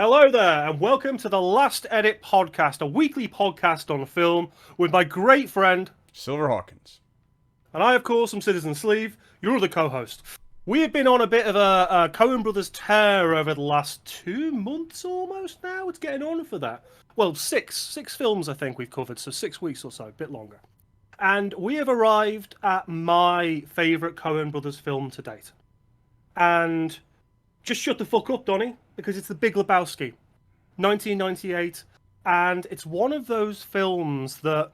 Hello there, and welcome to the Last Edit podcast, a weekly podcast on film with my great friend, Silver Hawkins. and I, of course, am Citizen Sleeve, your other co-host. We have been on a bit of a Coen Brothers tear over the last 2 months almost now. It's getting on for that. Well, six films I think we've covered, so 6 weeks or so, a bit longer. And we have arrived at my favourite Coen Brothers film to date. And just shut the fuck up, Donny, because it's The Big Lebowski, 1998, and it's one of those films that,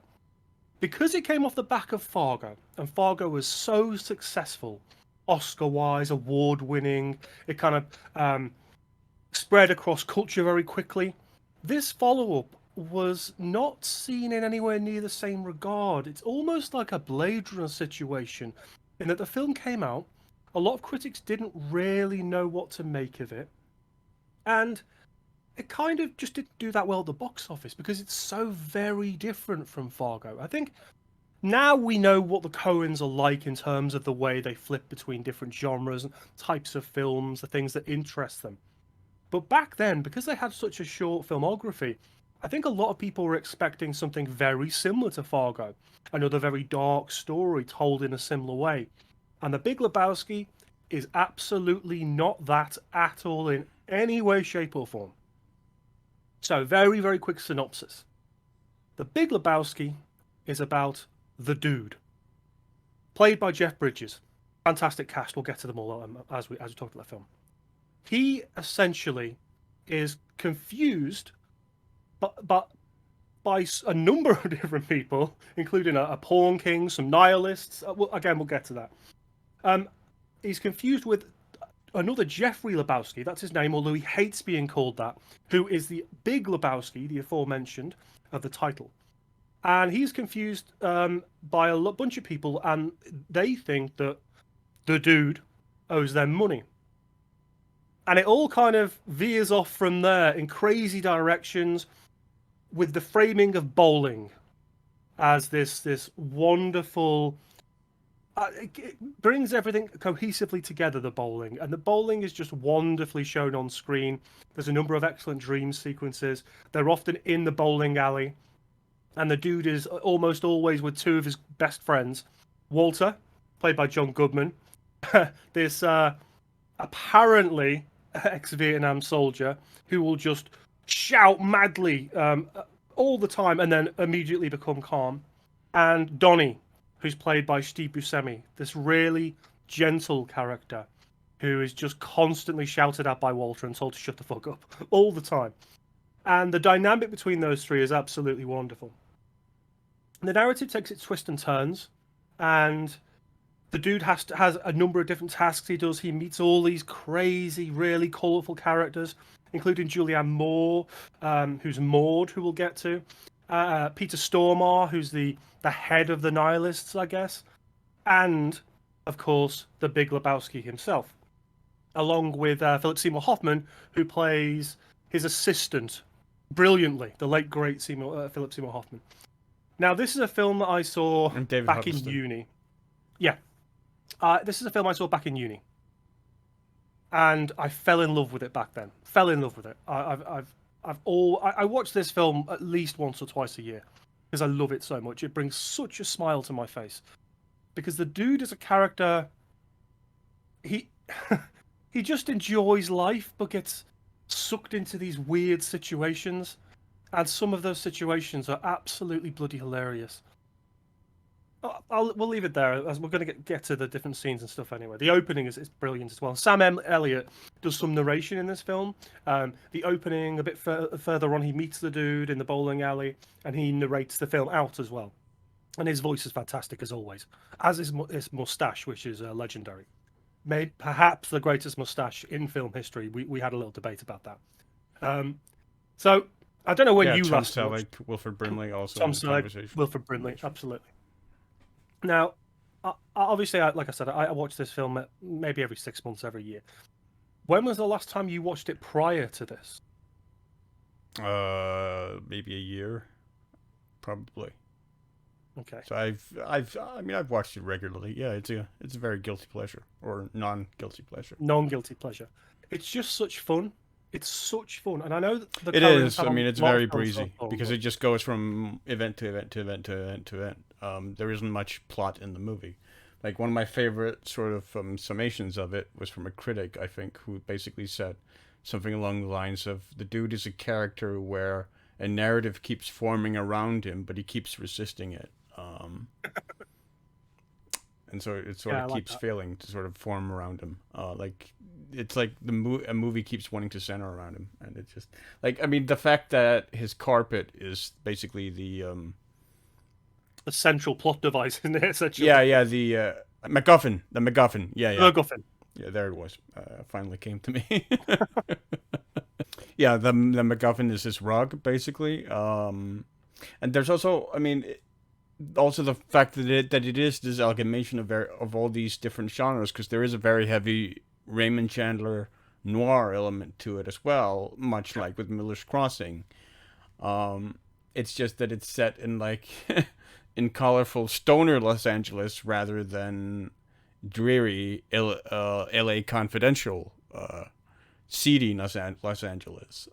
because it came off the back of Fargo, and Fargo was so successful, Oscar-wise, award-winning, it kind of spread across culture very quickly. This follow-up was not seen in anywhere near the same regard. It's almost like a Blade Runner situation, in that the film came out, a lot of critics didn't really know what to make of it. And it kind of just didn't do that well at the box office because it's so very different from Fargo. I think now we know what the Coens are like in terms of the way they flip between different genres and types of films, the things that interest them. But back then, because they had such a short filmography, I think a lot of people were expecting something very similar to Fargo, another very dark story told in a similar way. And The Big Lebowski is absolutely not that at all in any way, shape, or form. So, very, very quick synopsis. The Big Lebowski is about the dude, played by Jeff Bridges. Fantastic cast. We'll get to them all as we talk about the film. He essentially is confused, but by a number of different people, including a porn king, some nihilists. We'll get to that. He's confused with another Jeffrey Lebowski, that's his name, although he hates being called that, who is the Big Lebowski, the aforementioned, of the title. And he's confused by a bunch of people, and they think that the dude owes them money. And it all kind of veers off from there in crazy directions, with the framing of bowling as this wonderful... it brings everything cohesively together, the bowling. And the bowling is just wonderfully shown on screen. There's a number of excellent dream sequences. They're often in the bowling alley. And the dude is almost always with two of his best friends. Walter, played by John Goodman. This apparently ex-Vietnam soldier who will just shout madly all the time and then immediately become calm. And Donny, who's played by Steve Buscemi, this really gentle character who is just constantly shouted at by Walter and told to shut the fuck up all the time. And the dynamic between those three is absolutely wonderful. The narrative takes its twists and turns, and the dude has a number of different tasks he does. He meets all these crazy, really colourful characters, including Julianne Moore, who's Maud, who we'll get to. Peter Stormare, who's the head of the nihilists, I guess, and of course the Big Lebowski himself, along with Philip Seymour Hoffman, who plays his assistant brilliantly, the late great Philip Seymour Hoffman. Now, this is a film that I saw back in uni. Yeah, this is a film I saw back in uni, and I fell in love with it back then. Fell in love with it. I watch this film at least once or twice a year because I love it so much. It brings such a smile to my face because the dude is a character. He he just enjoys life, but gets sucked into these weird situations, and some of those situations are absolutely bloody hilarious. We'll leave it there, as we're going to get to the different scenes and stuff anyway. The opening is brilliant as well. Sam Elliott does some narration in this film. The opening, a bit further on, he meets the dude in the bowling alley, and he narrates the film out as well. And his voice is fantastic, as always, as is his moustache, which is legendary. Made perhaps the greatest moustache in film history. We had a little debate about that. So, I don't know when you Tom last Selleck, watched... Wilford Brimley also. Tom Selleck, Wilford Brimley, absolutely. Now, obviously, like I said, I watch this film maybe every 6 months, every year. When was the last time you watched it prior to this? Maybe a year, probably. Okay. So I've watched it regularly. Yeah, it's a very guilty pleasure or non-guilty pleasure. Non-guilty pleasure. It's just such fun. it's such fun, and I know that the It Coens is. have I a mean, it's lot of very films so breezy far, because but it just goes from event to event to event to event to event. There isn't much plot in the movie. Like one of my favorite sort of summations of it was from a critic, I think, who basically said something along the lines of the dude is a character where a narrative keeps forming around him, but he keeps resisting it. And so it sort yeah, I of like keeps that. failing to sort of form around him. Like it's like a movie keeps wanting to center around him, and it just like I mean the fact that his carpet is basically The central plot device in there, essentially. the MacGuffin, The MacGuffin. yeah, there it was. Finally came to me. Yeah, the MacGuffin is his rug basically. And there's also I mean also the fact that it is this amalgamation of all these different genres, because there is a very heavy Raymond Chandler noir element to it as well, much like with Miller's Crossing. It's just that it's set in like in colorful stoner Los Angeles rather than dreary L.A. Confidential seedy Los Angeles.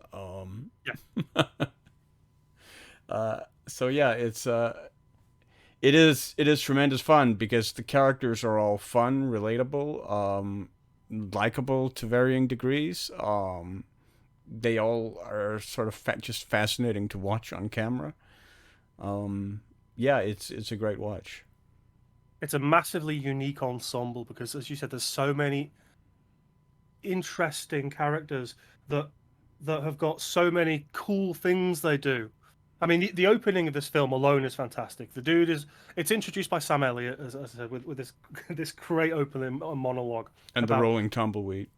Yeah. So yeah, it is tremendous fun because the characters are all fun, relatable, likable to varying degrees. They all are sort of just fascinating to watch on camera. Yeah, it's a great watch. It's a massively unique ensemble because, as you said, there's so many interesting characters that have got so many cool things they do. I mean, the opening of this film alone is fantastic. The dude is it's introduced by Sam Elliott, as I said, with this this great opening monologue And the about rolling tumbleweed,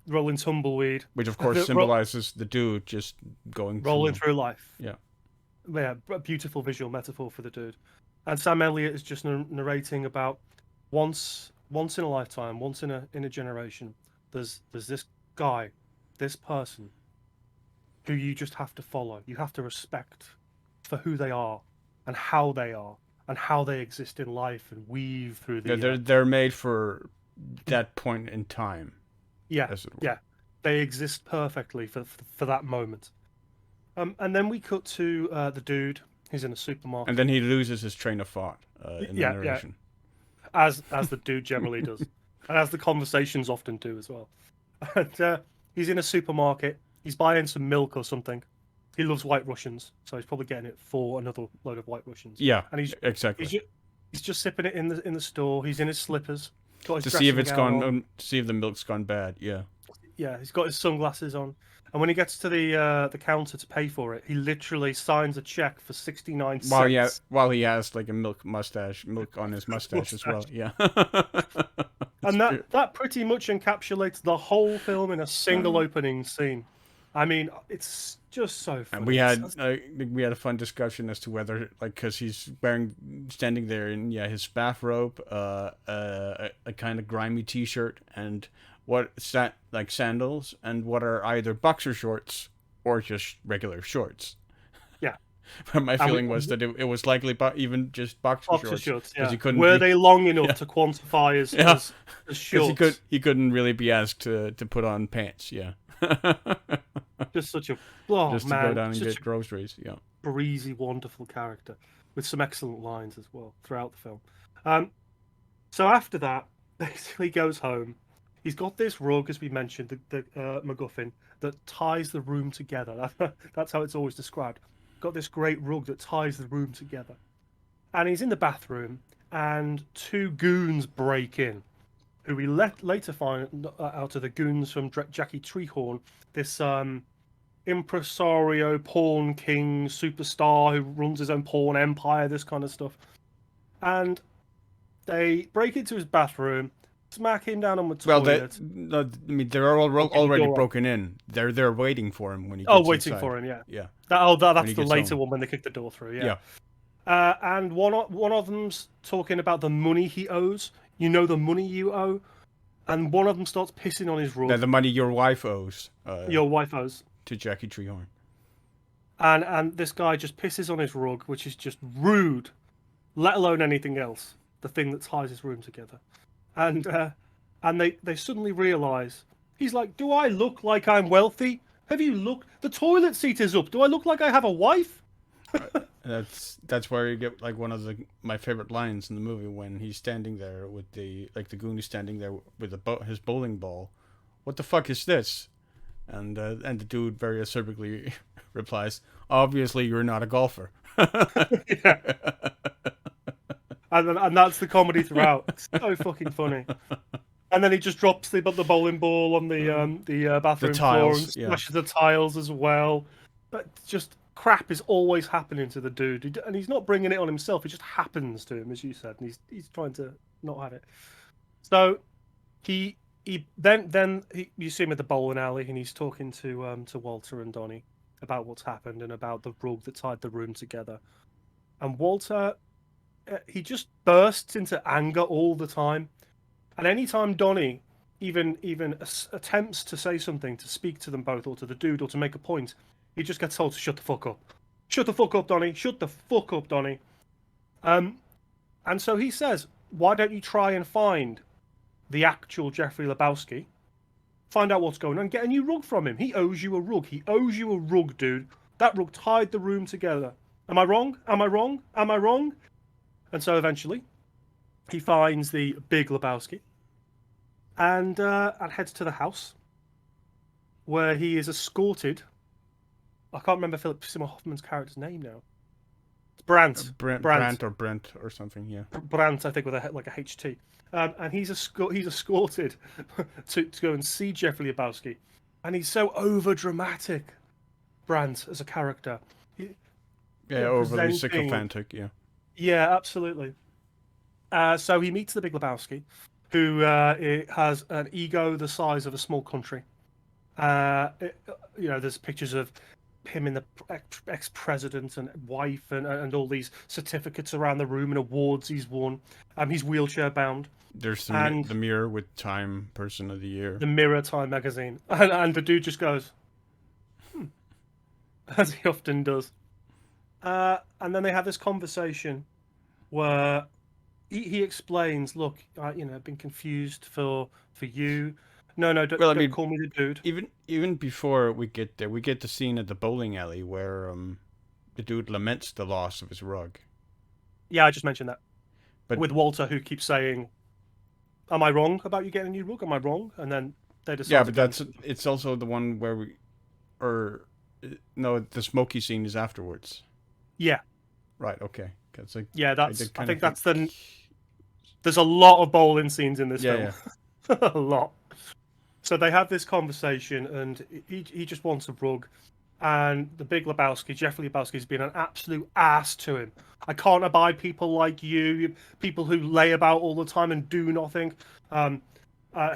rolling tumbleweed, which of course symbolizes the dude just rolling through life. Yeah. Yeah, a beautiful visual metaphor for the dude. And Sam Elliott is just narrating about once in a lifetime, once in a generation, there's this guy, this person who you just have to follow. You have to respect for who they are and how they exist in life and weave through the They're made for that point in time. yeah, As it were. yeah. They exist perfectly for that moment. And then we cut to the dude who's in a supermarket. And then he loses his train of thought in the narration. Yeah, as the dude generally does, and as the conversations often do as well. And he's in a supermarket. He's buying some milk or something. He loves White Russians, so he's probably getting it for another load of White Russians. Yeah, and exactly. He's just sipping it in the store. He's in his slippers. Got his to see if it's gone, on. to see if the milk's gone bad. Yeah. Yeah, he's got his sunglasses on, and when he gets to the counter to pay for it, he literally signs a check for 69 cents. While he has like a milk on his mustache as well. Yeah. And that pretty much encapsulates the whole film in a single opening scene. I mean, it's just so fun. And we had a fun discussion as to whether, like, because he's standing there in his bathrobe, a kind of grimy T-shirt, and like sandals, and what are either boxer shorts or just regular shorts. Yeah. But my feeling was that it was likely even just boxer shorts. Yeah. He couldn't Were they long enough to quantify as shorts? Because he couldn't really be asked to put on pants. Yeah. Just such a to go down and get groceries. Yeah. Breezy, wonderful character with some excellent lines as well throughout the film. So after that, basically he goes home. He's got this rug, as we mentioned, the MacGuffin that ties the room together. That's how it's always described. Got this great rug that ties the room together, and he's in the bathroom, and two goons break in, who we later find out are the goons from Jackie Treehorn, this impresario, porn king, superstar who runs his own porn empire, this kind of stuff. And they break into his bathroom, smack him down on the toilet. Well, I mean, they're already broken in. They're waiting for him when he gets waiting inside. for him, yeah. Yeah. That's the later one when they kick the door through, yeah. And one of them's talking about the money he owes. You know the money you owe? And one of them starts pissing on his rug. The money your wife owes. Your wife owes. To Jackie Treehorn. And this guy just pisses on his rug, which is just rude, let alone anything else. The thing that ties his room together. And they suddenly realise, he's like, do I look like I'm wealthy? Have you looked? The toilet seat is up. Do I look like I have a wife? That's where you get like one of my favorite lines in the movie when he's standing there with the goon is standing there with his bowling ball. What the fuck is this? And the dude very acerbically replies, "Obviously, you're not a golfer." Yeah. And that's the comedy throughout. It's so fucking funny. And then he just drops the bowling ball on the bathroom floor and smashes the tiles as well. But just crap is always happening to the dude, and he's not bringing it on himself. It just happens to him, as you said, and he's trying to not have it. So you see him at the bowling alley, and he's talking to Walter and Donny about what's happened and about the rug that tied the room together. And Walter, he just bursts into anger all the time. And anytime Donny even attempts to say something, to speak to them both, or to the dude, or to make a point, he just gets told to shut the fuck up. Shut the fuck up, Donny. Shut the fuck up, Donny. And so he says, why don't you try and find the actual Jeffrey Lebowski, find out what's going on, get a new rug from him. He owes you a rug. He owes you a rug, dude. That rug tied the room together. Am I wrong? Am I wrong? Am I wrong? And so eventually, he finds the Big Lebowski and heads to the house where he is escorted. I can't remember Seymour Hoffman's character's name now. It's Brandt. Brandt or Brent or something, yeah. Brandt, I think, with a HT. And he's escorted to go and see Jeffrey Lebowski. And he's so over-dramatic, Brandt, as a character. Overly sycophantic, yeah. Yeah, absolutely. So he meets the Big Lebowski, who has an ego the size of a small country. There's pictures of him in the ex-president and wife and all these certificates around the room and awards he's won. He's wheelchair bound. There's the Mirror with Time Person of the Year. The Mirror Time magazine. And the dude just goes, as he often does. And then they have this conversation where he explains, look, I've been confused for you. No, don't call me the dude. Even before we get there, we get the scene at the bowling alley where the dude laments the loss of his rug. Yeah, I just mentioned that. But with Walter, who keeps saying, am I wrong about you getting a new rug? Am I wrong? And then they decide. Yeah, but it's also the one where the smoky scene is afterwards. Yeah. Right, okay. I think that's there's a lot of bowling scenes in this film. Yeah. A lot. So they have this conversation, and he just wants a rug. And the Big Lebowski, Jeffrey Lebowski, has been an absolute ass to him. I can't abide people like you, people who lay about all the time and do nothing.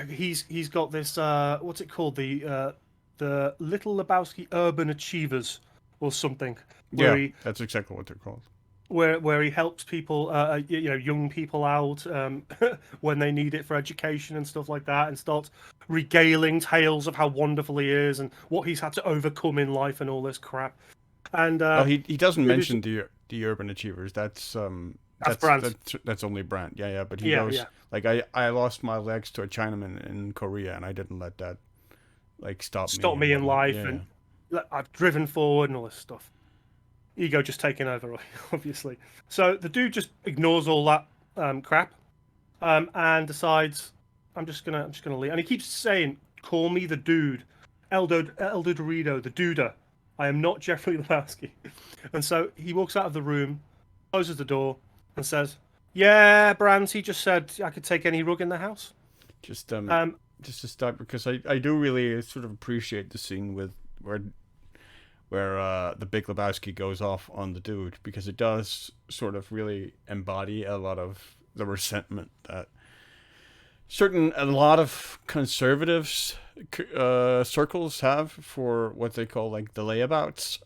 He's got this what's it called, the Little Lebowski Urban Achievers or something. That's exactly what they're called. Where he helps people, young people out when they need it for education and stuff like that, and starts regaling tales of how wonderful he is and what he's had to overcome in life and all this crap. And he doesn't mention the Urban Achievers. That's Brandt. That's only Brandt. Yeah. But he goes like I lost my legs to a Chinaman in Korea, and I didn't let that stop me in life, and I've driven forward and all this stuff. Ego just taking over, obviously. So the dude just ignores all that crap, and decides, I'm just gonna leave. And he keeps saying, "Call me the dude, El Dorito, the duder. I am not Jeffrey Lebowski." And so he walks out of the room, closes the door, and says, "Yeah, Brandt, he just said I could take any rug in the house." Just to start, because I do really sort of appreciate the scene where the Big Lebowski goes off on the dude, because it does sort of really embody a lot of the resentment that a lot of conservatives circles have for what they call the layabouts,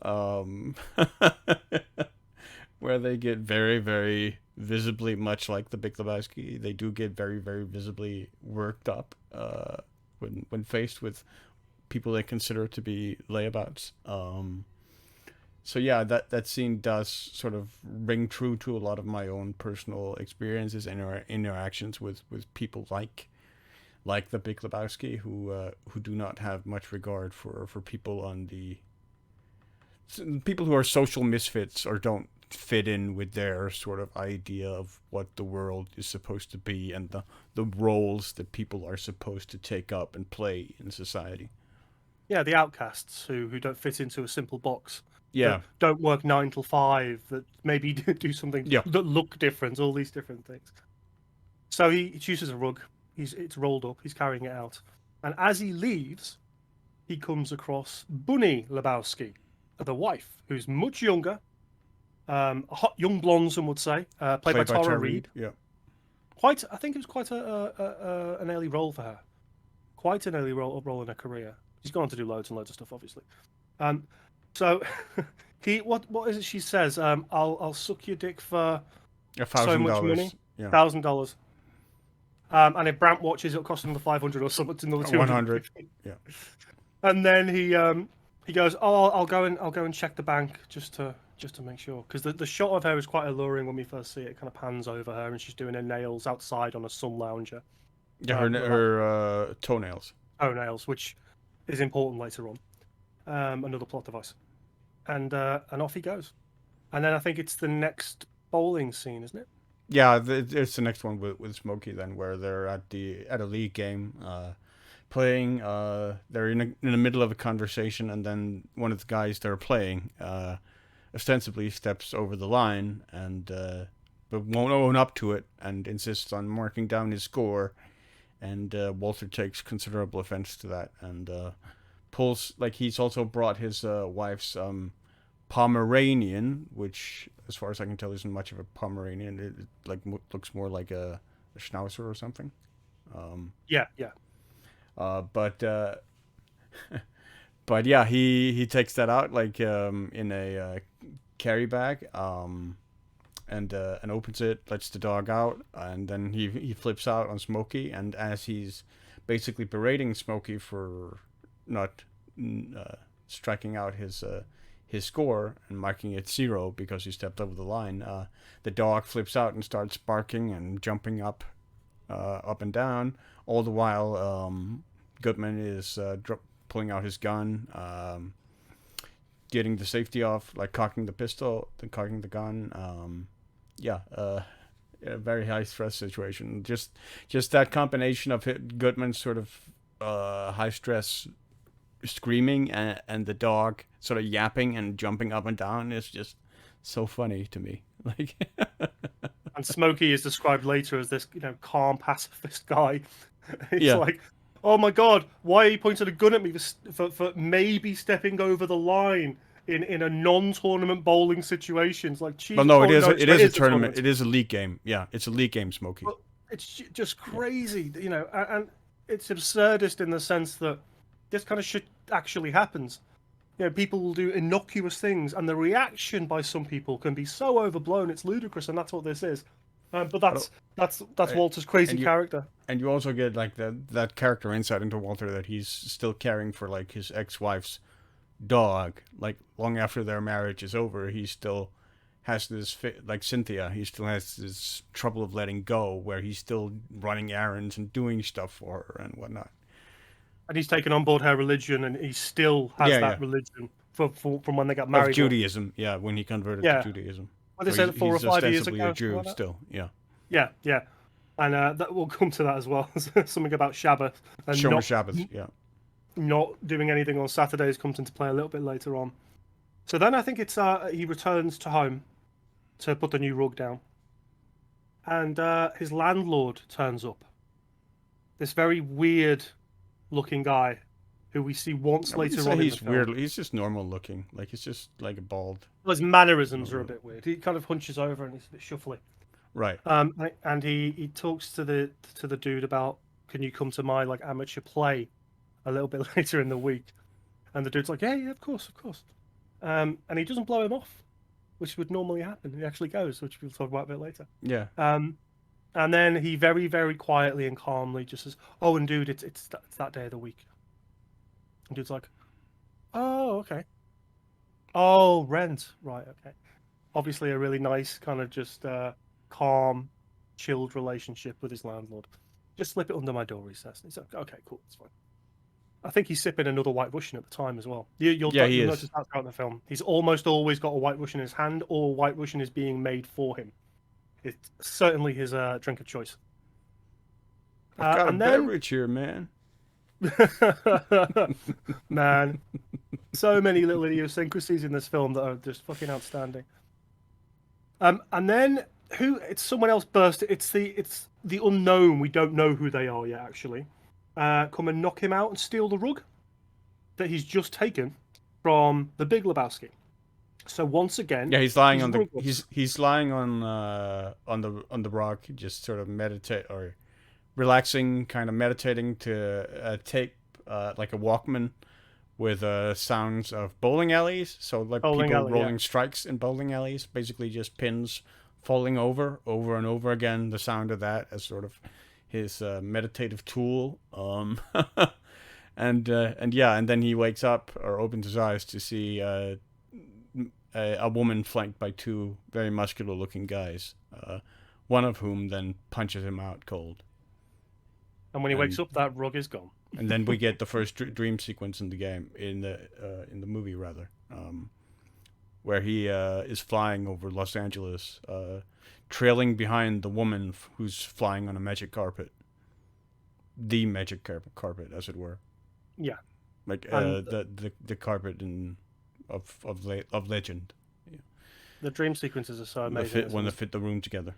where they get very, very visibly, much like the Big Lebowski, they do get very, very visibly worked up when faced with people they consider to be layabouts. So yeah, that scene does sort of ring true to a lot of my own personal experiences and interactions with people like like the Big Lebowski, who do not have much regard for people on the people who are social misfits or don't fit in with their sort of idea of what the world is supposed to be and the roles that people are supposed to take up and play in society. Yeah, the outcasts who don't fit into a simple box, that Yeah, don't work 9 till 5, that maybe do something yeah. that look different, all these different things. So he chooses a rug. It's rolled up. He's carrying it out, and as he leaves, he comes across Bunny Lebowski, the wife, who's much younger, a hot young blonde, some would say, played by Played by Tara Tara Reid. Reid. Yeah, I think it was quite an early role for her. Quite an early role in her career. She's gone on to do loads and loads of stuff, obviously. Um, so what is it she says? I'll suck your dick for a so thousand much money, dollars. Yeah, $1,000. And if Brant watches, it'll cost him the 500 or something, another 100. 250. Yeah. And then he goes, "Oh, I'll go and check the bank just to make sure." Because the shot of her is quite alluring when we first see it. It kind of pans over her, and she's doing her nails outside on a sun lounger. Yeah, her toenails. Toenails, which is important later on. Another plot device. And off he goes. And then I think it's the next bowling scene, isn't it? Yeah, it's the next one with Smokey then, where they're at a league game, playing. They're in the middle of a conversation, and then one of the guys they're playing, ostensibly steps over the line, and but won't own up to it, and insists on marking down his score, and Walter takes considerable offense to that, and pulls like he's also brought his wife's Pomeranian, which, as far as I can tell, isn't much of a Pomeranian. It like looks more like a Schnauzer or something. Yeah, yeah. But but yeah, he takes that out like in a carry bag, and opens it, lets the dog out, and then he flips out on Smokey, and as he's basically berating Smokey for not striking out his score and marking it 0 because he stepped over the line, the dog flips out and starts barking and jumping up and down. All the while, Goodman is pulling out his gun, getting the safety off, like cocking the pistol, then cocking the gun. A very high stress situation. Just that combination of Goodman's sort of high stress screaming and the dog sort of yapping and jumping up and down is just so funny to me. Like, And Smokey is described later as this, calm pacifist guy. It's yeah. like, oh my god, why are you pointing a gun at me for maybe stepping over the line in a non-tournament bowling situation? It's like, Well, geez, no, oh, no, it is a tournament. tournament. It is a league game. Yeah, it's a league game, Smokey. But it's just crazy, and it's absurdist in the sense that this kind of shit actually happens. People will do innocuous things, and the reaction by some people can be so overblown, it's ludicrous, and that's what this is. But that's Walter's crazy character. And you also get like that character insight into Walter, that he's still caring for like his ex-wife's dog. Like long after their marriage is over, he still has this like Cynthia. He still has this trouble of letting go, where he's still running errands and doing stuff for her and whatnot. And he's taken on board her religion, and he still has that religion from when they got married. Of Judaism, yeah, when he converted to Judaism. Well, they said 4 or 5 years ago. A Jew still, yeah. Yeah, yeah. And that we'll come to that as well. Something about Shabbat. And Shomer Shabbat, yeah. Not doing anything on Saturdays comes into play a little bit later on. So then I think it's he returns to home to put the new rug down. And his landlord turns up. This very weird looking guy who we see once later on. He's weird. He's just normal looking. Like, he's just like a bald. Well, his mannerisms are a bit weird. He kind of hunches over and he's a bit shuffly. Right. And he talks to the dude about, can you come to my like amateur play a little bit later in the week? And the dude's like, yeah, of course. And he doesn't blow him off, which would normally happen. He actually goes, which we'll talk about a bit later. Yeah. And then he very, very quietly and calmly just says, "Oh, and dude, it's that day of the week." And dude's like, "Oh, okay. Oh, rent, right, okay." Obviously, a really nice kind of just calm, chilled relationship with his landlord. Just slip it under my door, he says. He's like, okay, cool, it's fine. I think he's sipping another White Russian at the time as well. You'll he notice is. that throughout the film. He's almost always got a White Russian in his hand, or White Russian is being made for him. It's certainly his drink of choice. I've got a and then, beverage here, man. man, so many little idiosyncrasies in this film that are just fucking outstanding. And then it's someone else burst. It's the unknown. We don't know who they are yet, actually. Come and knock him out and steal the rug that he's just taken from the Big Lebowski. So once again, Yeah, he's lying on the he's lying on the rock, just sort of meditate or relaxing, kind of meditating to tape like a Walkman with sounds of bowling alleys. So like Bowling people alley, rolling strikes in bowling alleys, basically just pins falling over and over again. The sound of that as sort of his meditative tool. And then he wakes up or opens his eyes to see a woman flanked by two very muscular-looking guys, one of whom then punches him out cold. And when he wakes up, that rug is gone. And then we get the first dream sequence in the game, in the movie rather, where he is flying over Los Angeles, trailing behind the woman who's flying on a magic carpet, the magic carpet, as it were. Yeah, like the carpet of legend. Yeah. The dream sequences are so amazing. One that fit the room together.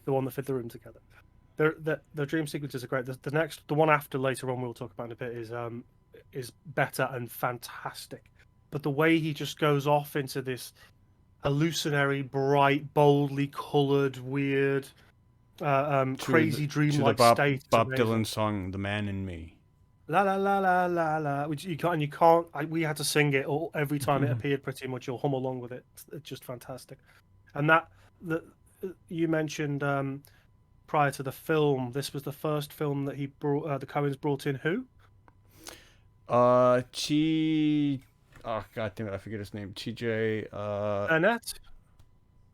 The one that fit the room together. The dream sequences are great. The one after later on we'll talk about in a bit is better and fantastic. But the way he just goes off into this hallucinatory, bright, boldly coloured, weird, crazy dreamlike state. Bob Dylan song "The Man in Me." La la la la la la. Which you can't. We had to sing it every time it appeared, pretty much, or hum along with it. It's just fantastic. And that you mentioned prior to the film, this was the first film that he brought. The Coens brought in who? Oh god damn it, I forget his name. TJ. Burnett.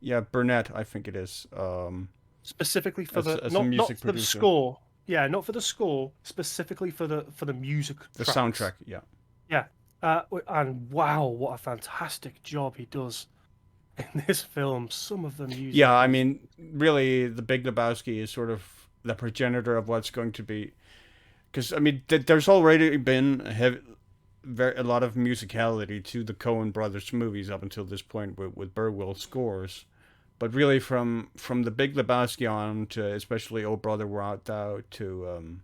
Yeah, Burnett, I think it is. Specifically for not for the score. Yeah, not for the score, specifically for the music. The soundtrack, yeah. Yeah, and wow, what a fantastic job he does in this film. Some of the music. Yeah, I mean, really, the Big Lebowski is sort of the progenitor of what's going to be. Because I mean, there's already been a lot of musicality to the Coen Brothers movies up until this point with Burwell scores. But really, from the Big Lebowski on to especially "Oh Brother, Where Art Thou" to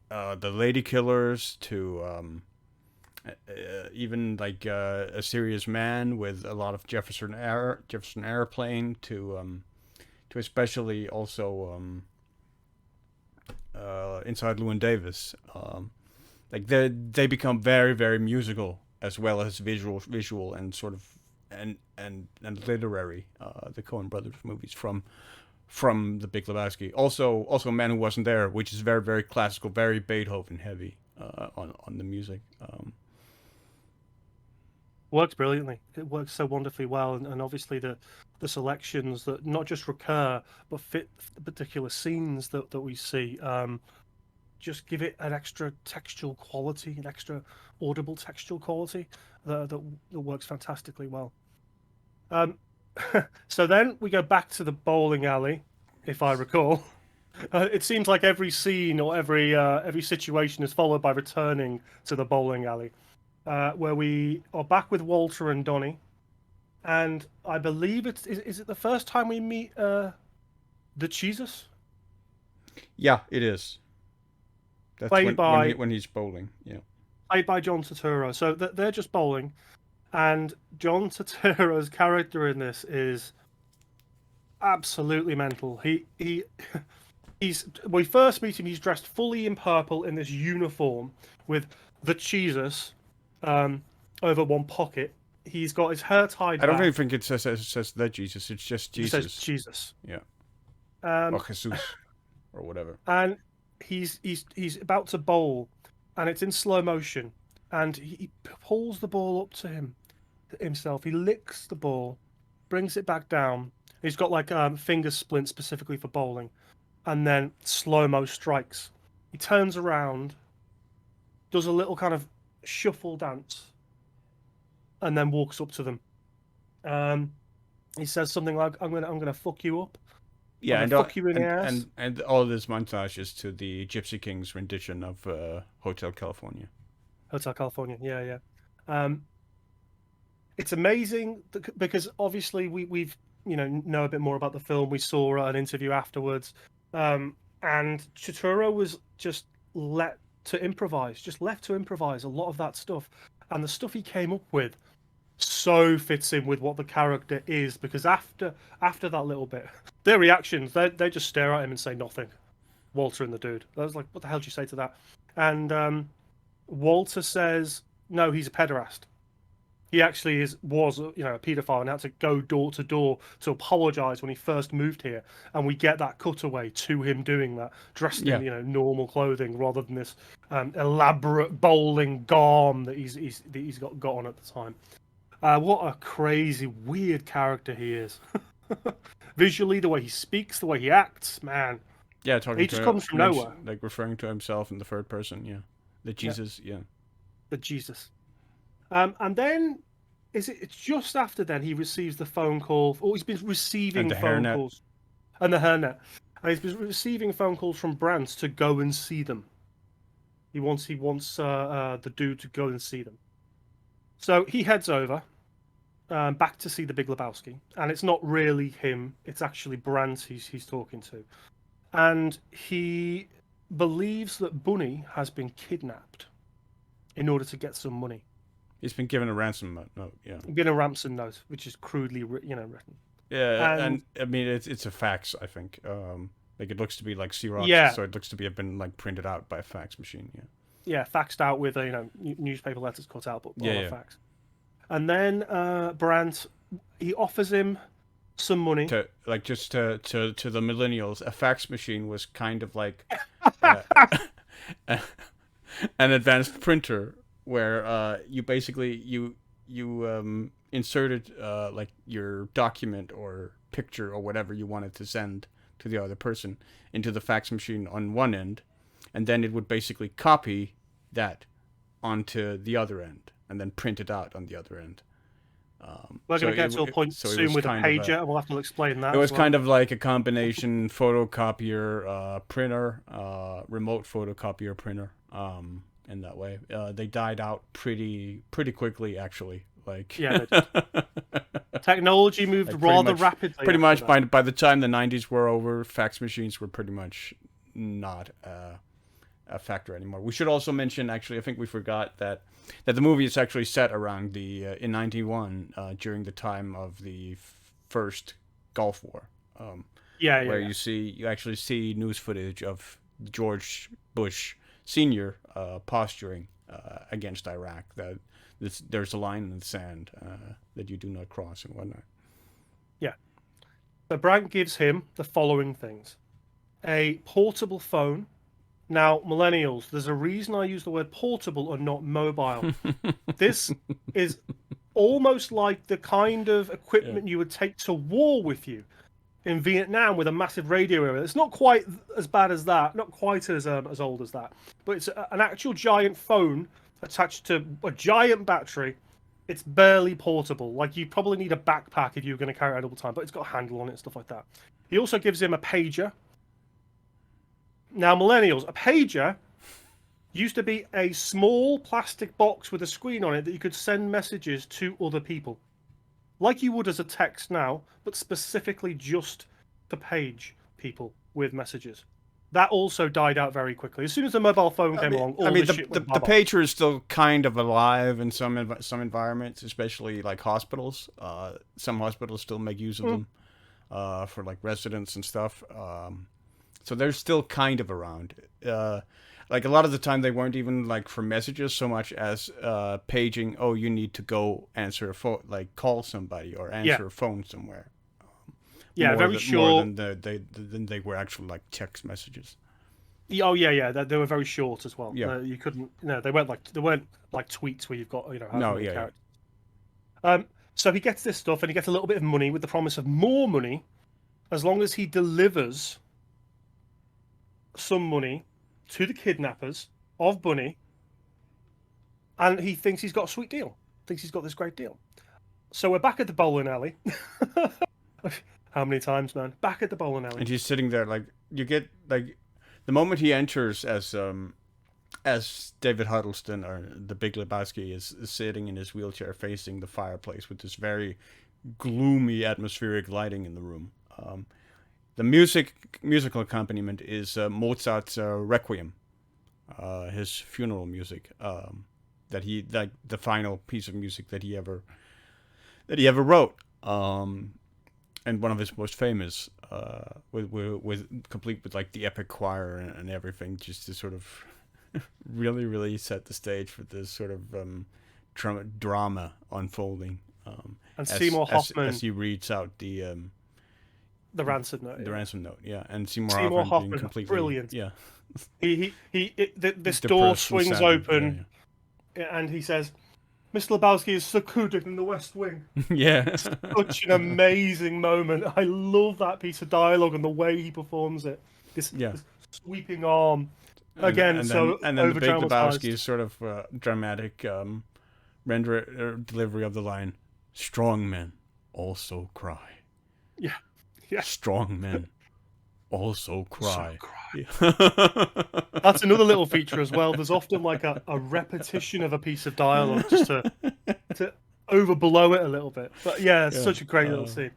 the Lady Killers to even like A Serious Man with a lot of Jefferson Airplane to especially also Inside Llewyn Davis. Like they become very, very musical as well as visual and sort of and literary. The Coen Brothers movies from the Big Lebowski. Also Man Who Wasn't There, which is very, very classical, very Beethoven heavy on the music. Works brilliantly. It works so wonderfully well, and obviously the selections that not just recur but fit the particular scenes that we see. Just give it an extra textual quality, an extra audible textual quality that works fantastically well. So then we go back to the bowling alley, if I recall. It seems like every scene or every situation is followed by returning to the bowling alley, where we are back with Walter and Donny, and I believe is it the first time we meet the Jesus? Yeah, it is. That's when he's bowling. Yeah. Played by John Turturro. So they're just bowling, and John Turturro's character in this is absolutely mental. We first meet him. He's dressed fully in purple in this uniform with the Jesus over one pocket. He's got his hair tied. I don't even think it says the Jesus. It's just Jesus. It says Jesus. Yeah. Or Jesus, or whatever. And he's about to bowl, and it's in slow motion, and he pulls the ball up to himself. He licks the ball, brings it back down, He's got like finger splints specifically for bowling, and then slow-mo strikes. He turns around, does a little kind of shuffle dance, and then walks up to them. He says something like, I'm gonna fuck you up. Yeah, I'm gonna fuck you in the ass." and all this montage is to the Gypsy King's rendition of Hotel California. Hotel California, yeah, yeah. It's amazing because obviously we've know a bit more about the film. We saw an interview afterwards, and Turturro was just left to improvise a lot of that stuff, and the stuff he came up with so fits in with what the character is, because after that little bit, their reactions, they just stare at him and say nothing. Walter and the dude. I was like, what the hell did you say to that? And Walter says, no, he's a pederast. He actually was a paedophile and had to go door to door to apologize when he first moved here. And we get that cutaway to him doing that, dressed in normal clothing rather than this elaborate bowling garb that he's got on at the time. What a crazy, weird character he is. Visually, the way he speaks, the way he acts, man. Yeah, talking he just comes from nowhere. Like referring to himself in the third person, yeah. The Jesus, yeah. The Jesus. And then, it's just after then he receives the phone call, or he's been receiving phone calls. And the hairnet. And he's been receiving phone calls from Brandt to go and see them. He wants the dude to go and see them. So he heads over, back to see the Big Lebowski, and it's not really him; it's actually Brandt he's talking to, and he believes that Bunny has been kidnapped in order to get some money. He's been given a ransom note, yeah. Given a ransom note, which is crudely written. Yeah, and I mean it's a fax, I think. Like it looks to be like Xerox, so it looks to be been like printed out by a fax machine, yeah. Yeah, faxed out with newspaper letters cut out, but fax. And then Brandt, he offers him some money. To the millennials, a fax machine was kind of like an advanced printer where you basically you inserted like your document or picture or whatever you wanted to send to the other person into the fax machine on one end, and then it would basically copy that onto the other end and then print it out on the other end. We're going to get to a point soon with a pager, and we'll have to explain that. It was kind of like a combination photocopier printer, remote photocopier printer. In that way, they died out pretty quickly, actually. Like technology moved like rather rapidly. Pretty much by the time the 90s were over, fax machines were pretty much not a factor anymore. We should also mention, actually, I think we forgot that the movie is actually set around in 91 during the time of the first Gulf War. Where you actually see news footage of George Bush Sr. Posturing against Iraq. That there's a line in the sand that you do not cross and whatnot. Yeah. So Brandt gives him the following things: a portable phone. Now, millennials, there's a reason I use the word portable and not mobile. This is almost like the kind of equipment you would take to war with you in Vietnam with a massive radio area. It's not quite as bad as that, not quite as old as that, but it's an actual giant phone attached to a giant battery. It's barely portable. Like, you probably need a backpack if you're going to carry it all the time, but it's got a handle on it and stuff like that. He also gives him a pager. Now, millennials, a pager used to be a small plastic box with a screen on it that you could send messages to other people. Like you would as a text now, but specifically just to page people with messages. That also died out very quickly. As soon as the mobile phone came along, all this shit went the pager is still kind of alive in some environments, especially like hospitals. Some hospitals still make use of them for like residents and stuff. So they're still kind of around. Like a lot of the time, they weren't even like for messages so much as paging. Oh, you need to go answer a phone, like call somebody or answer a phone somewhere. Very short. More than they were actual like text messages. Oh yeah. They were very short as well. Yeah. You couldn't. They weren't like tweets where you've got characters. So he gets this stuff, and he gets a little bit of money with the promise of more money, as long as he delivers some money to the kidnappers of Bunny. And he thinks he's got a sweet deal. Thinks he's got this great deal. So we're back at the bowling alley. How many times, man? Back at the bowling alley. And he's sitting there, like, you get, like, the moment he enters as David Huddleston, or the Big Lebowski, is sitting in his wheelchair facing the fireplace with this very gloomy atmospheric lighting in the room. The musical accompaniment is Mozart's Requiem, his funeral music, that he, like, the final piece of music that he ever wrote, and one of his most famous, with complete with, like, the epic choir and everything, just to sort of really, really set the stage for this sort of drama unfolding. And Seymour Hoffman, as he reads out the ransom note. The ransom note, yeah, and Seymour Hoffman being completely brilliant. Yeah, this door swings open, and he says, "Mr. Lebowski is secluded in the West Wing." Yeah, such an amazing moment. I love that piece of dialogue and the way he performs it. This sweeping arm again. And then the Big Lebowski's sort of dramatic delivery of the line, "Strong men also cry." Yeah. Yeah. Strong men also cry. That's another little feature as well. There's often like a repetition of a piece of dialogue just to overblow it a little bit. But yeah, it's such a great little scene.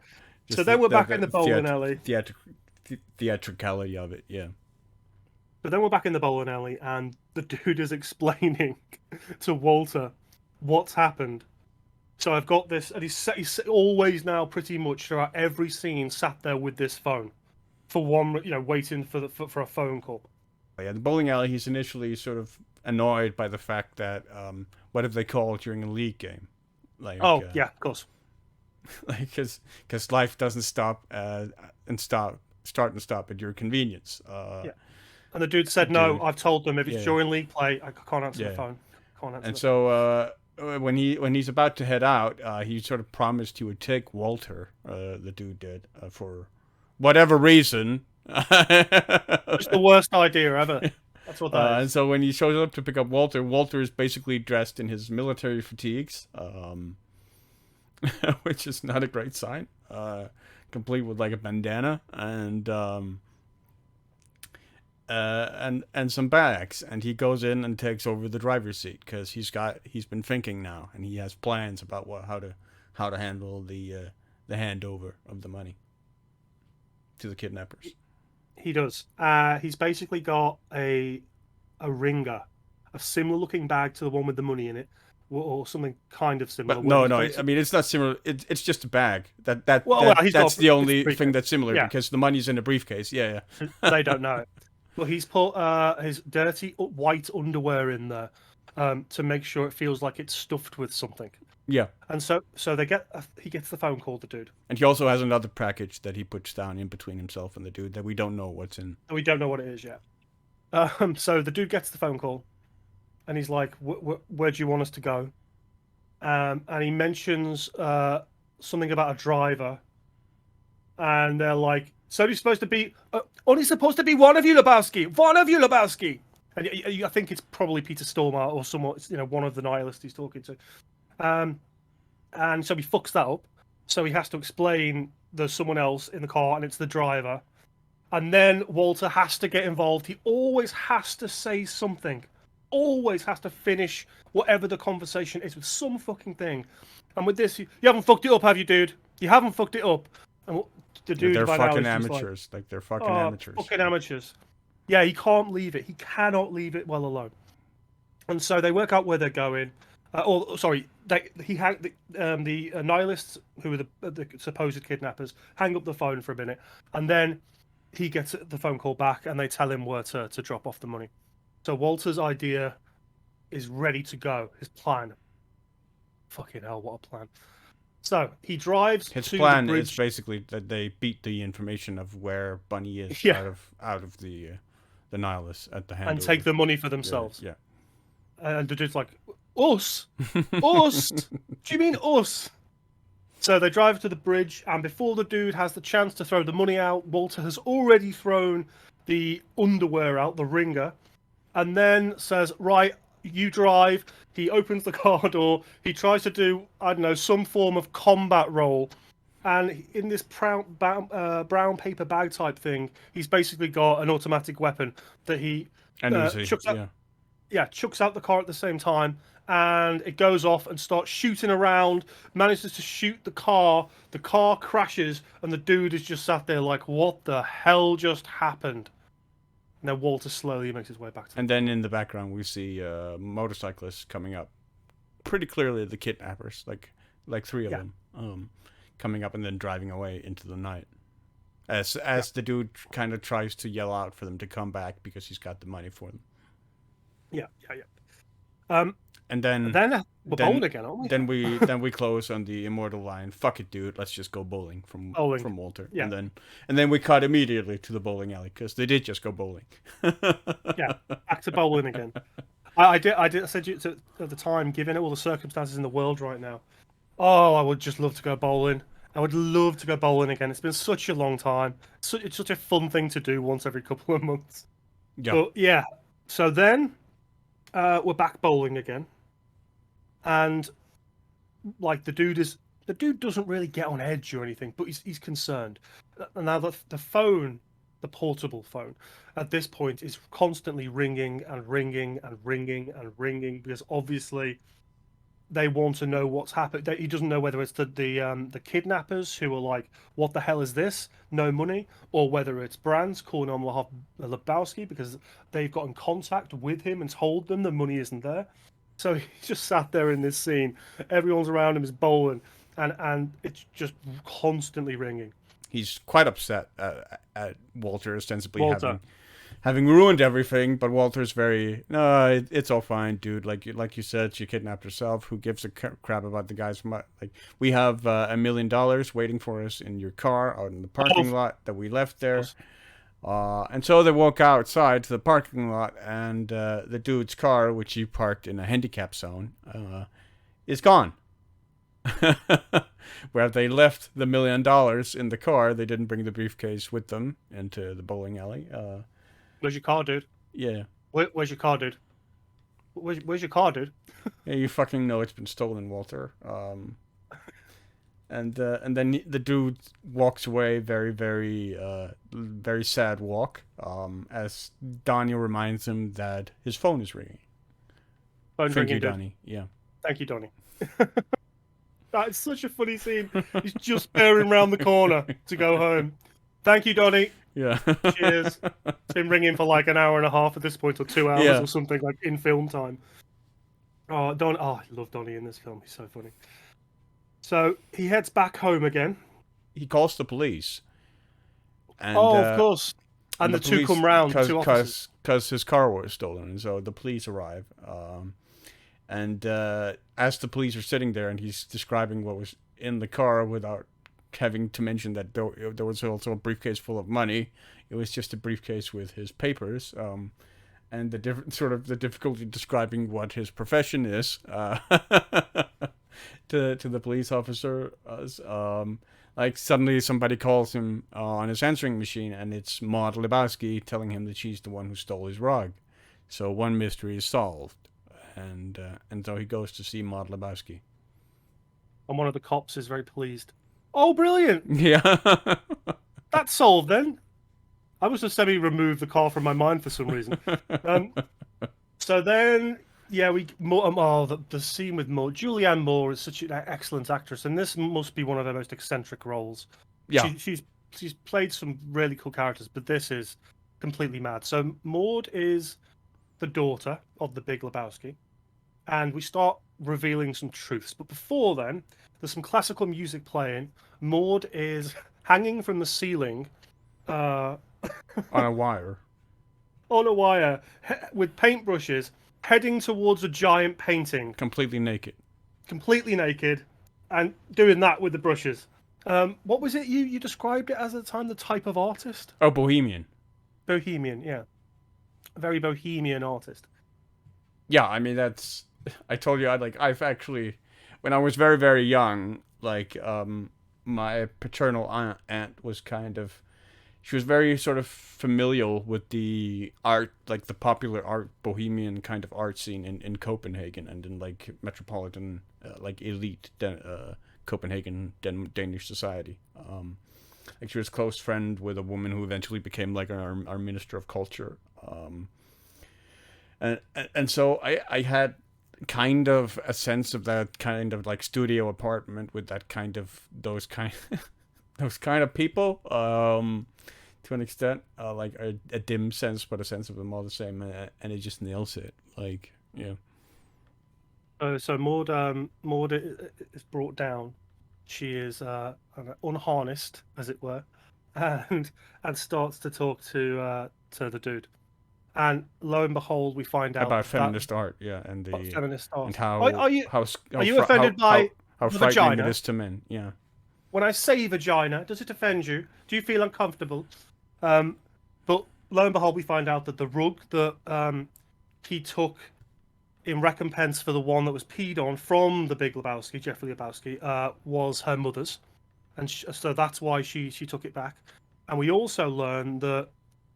So then we're back in the bowling alley. Theatricality of it, yeah. But then we're back in the bowling alley, and the dude is explaining to Walter what's happened. So I've got this, and he's always now pretty much throughout every scene sat there with this phone for one, waiting for a phone call. Yeah, the bowling alley. He's initially sort of annoyed by the fact that what if they call during a league game? Like, yeah, of course. Like, because life doesn't start and stop at your convenience. Yeah. And the dude said, "No, I've told them if it's during league play, I can't answer the phone." So when he's about to head out, he sort of promised he would take Walter. The dude did for whatever reason. It's the worst idea ever. That's what that is. And so when he shows up to pick up Walter, Walter is basically dressed in his military fatigues, which is not a great sign. Complete with like a bandana and some bags, and he goes in and takes over the driver's seat because he's been thinking now, and he has plans about how to handle the handover of the money to the kidnappers. He does. He's basically got a ringer, a similar looking bag to the one with the money in it, or something kind of similar. But no, I mean it's not similar. It's just a bag. That's the only thing that's similar because the money's in a briefcase. Yeah. They don't know it. Well, he's put his dirty white underwear in there to make sure it feels like it's stuffed with something. Yeah. And so he gets the phone call, the dude. And he also has another package that he puts down in between himself and the dude that we don't know what's in. We don't know what it is yet. So the dude gets the phone call, and he's like, "Where do you want us to go?" And he mentions something about a driver, and they're like, "So he's supposed to be only supposed to be one of you, Lebowski. One of you, Lebowski." And I think it's probably Peter Stormare or someone, one of the nihilists he's talking to. And so he fucks that up. So he has to explain there's someone else in the car, and it's the driver. And then Walter has to get involved. He always has to say something. Always has to finish whatever the conversation is with some fucking thing. And with this, you haven't fucked it up, have you, dude? You haven't fucked it up. And the dude, they're fucking amateurs. Like they're fucking amateurs. Fucking amateurs. Yeah, he can't leave it. He cannot leave it well alone. And so they work out where they're going. The nihilists, who are the supposed kidnappers, hang up the phone for a minute, and then he gets the phone call back, and they tell him where to drop off the money. So Walter's idea is ready to go. His plan. Fucking hell, what a plan! So he drives. His to plan the bridge. is basically that they beat the information of where Bunny is out of the nihilists at the handover. And take the money for themselves. Yeah. And the dude's like, "Us? Us? Do you mean us?" So they drive to the bridge, and before the dude has the chance to throw the money out, Walter has already thrown the underwear out, the ringer, and then says, "Right, you drive." He opens the car door. He tries to do, I don't know, some form of combat role. And in this brown paper bag type thing, he's basically got an automatic weapon that he And Uzi, chucks out. yeah. Yeah, chucks out the car at the same time, and it goes off and starts shooting around. Manages to shoot the car. The car crashes, and the dude is just sat there like, "What the hell just happened?" And then Walter slowly makes his way back to. And then in the background we see motorcyclists coming up. Pretty clearly the kidnappers, like three of them, coming up and then driving away into the night. As the dude kind of tries to yell out for them to come back because he's got the money for them. Yeah. And then we're bowling again, aren't we? Then we close on the immortal line. Fuck it, dude. Let's just go bowling from Walter. Yeah. And then we cut immediately to the bowling alley because they did just go bowling. Yeah, back to bowling again. I said to you at the time, given all the circumstances in the world right now, oh, I would just love to go bowling. I would love to go bowling again. It's been such a long time. It's such a fun thing to do once every couple of months. Yeah. But yeah, so then we're back bowling again, and like the dude doesn't really get on edge or anything, but he's concerned. And now the phone, the portable phone, at this point is constantly ringing and ringing and ringing and ringing because obviously they want to know what's happened. He doesn't know whether it's the kidnappers who are like, "What the hell is this? No money," or whether it's Brands calling on Lebowski because they've got in contact with him and told them the money isn't there. So he just sat there in this scene. Everyone's around him is bowling, and it's just constantly ringing. He's quite upset at Walter ostensibly having ruined everything, but Walter's very, no, it's all fine, dude. Like you said, she kidnapped herself. Who gives a crap about the guys? Like, we have $1 million waiting for us in your car out in the parking lot that we left there. And so they walk outside to the parking lot, and the dude's car, which he parked in a handicap zone, is gone. Where they left the $1 million in the car, they didn't bring the briefcase with them into the bowling alley. Where's your car, dude? Yeah. Where's your car, dude? Where's your car, dude? Yeah, you fucking know it's been stolen, Walter. And then the dude walks away, very, very, very sad walk. As Donny reminds him that his phone is ringing. Thank you, Donny. Yeah. Thank you, Donny. It's such a funny scene. He's just bearing round the corner to go home. Thank you, Donny. Yeah. Cheers. It's been ringing for like an hour and a half at this point, or 2 hours or something, like in film time. Oh, I love Donny in this film. He's so funny. So he heads back home again. He calls the police. And, of course. And the two come round, two officers. Because his car was stolen, and so the police arrive. And as the police are sitting there, and he's describing what was in the car without having to mention that there was also a briefcase full of money. It was just a briefcase with his papers, and the difficulty describing what his profession is to the police officer. Like suddenly somebody calls him on his answering machine, and it's Maud Lebowski telling him that she's the one who stole his rug. So one mystery is solved, and so he goes to see Maud Lebowski. And one of the cops is very pleased. Oh, brilliant! Yeah. That's solved then. I was just remove the car from my mind for some reason. So then, yeah, the scene with Moore. Julianne Moore is such an excellent actress, and this must be one of her most eccentric roles. Yeah. She's played some really cool characters, but this is completely mad. So Maud is the daughter of the Big Lebowski, and we start revealing some truths. But before then, there's some classical music playing. Maud is hanging from the ceiling on a wire. On a wire, with paintbrushes, heading towards a giant painting. Completely naked. And doing that with the brushes. What was it you described it as at the time, the type of artist? Oh, bohemian. Bohemian, yeah. A very bohemian artist. Yeah, I mean, I told you, I've actually, when I was very, very young, Like my paternal aunt was kind of, she was very sort of familial with the art, like the popular art, bohemian kind of art scene in Copenhagen and in like metropolitan, like elite Copenhagen Danish society. Like she was a close friend with a woman who eventually became like our minister of culture. And so I had kind of a sense of that kind of like studio apartment with that kind of those kind of people. To an extent, like a dim sense, but a sense of them all the same, and it just nails it. Like, yeah. So Maud is brought down. She is unharnessed, as it were, and starts to talk to the dude. And lo and behold, we find out About that feminist art, yeah, feminist and art. how Are you offended by how the frightening it vagina? is to men, yeah. When I say vagina, does it offend you? Do you feel uncomfortable? But lo and behold, we find out that the rug that he took in recompense for the one that was peed on from the Big Lebowski, Jeffrey Lebowski, was her mother's, and so that's why she took it back. And we also learn that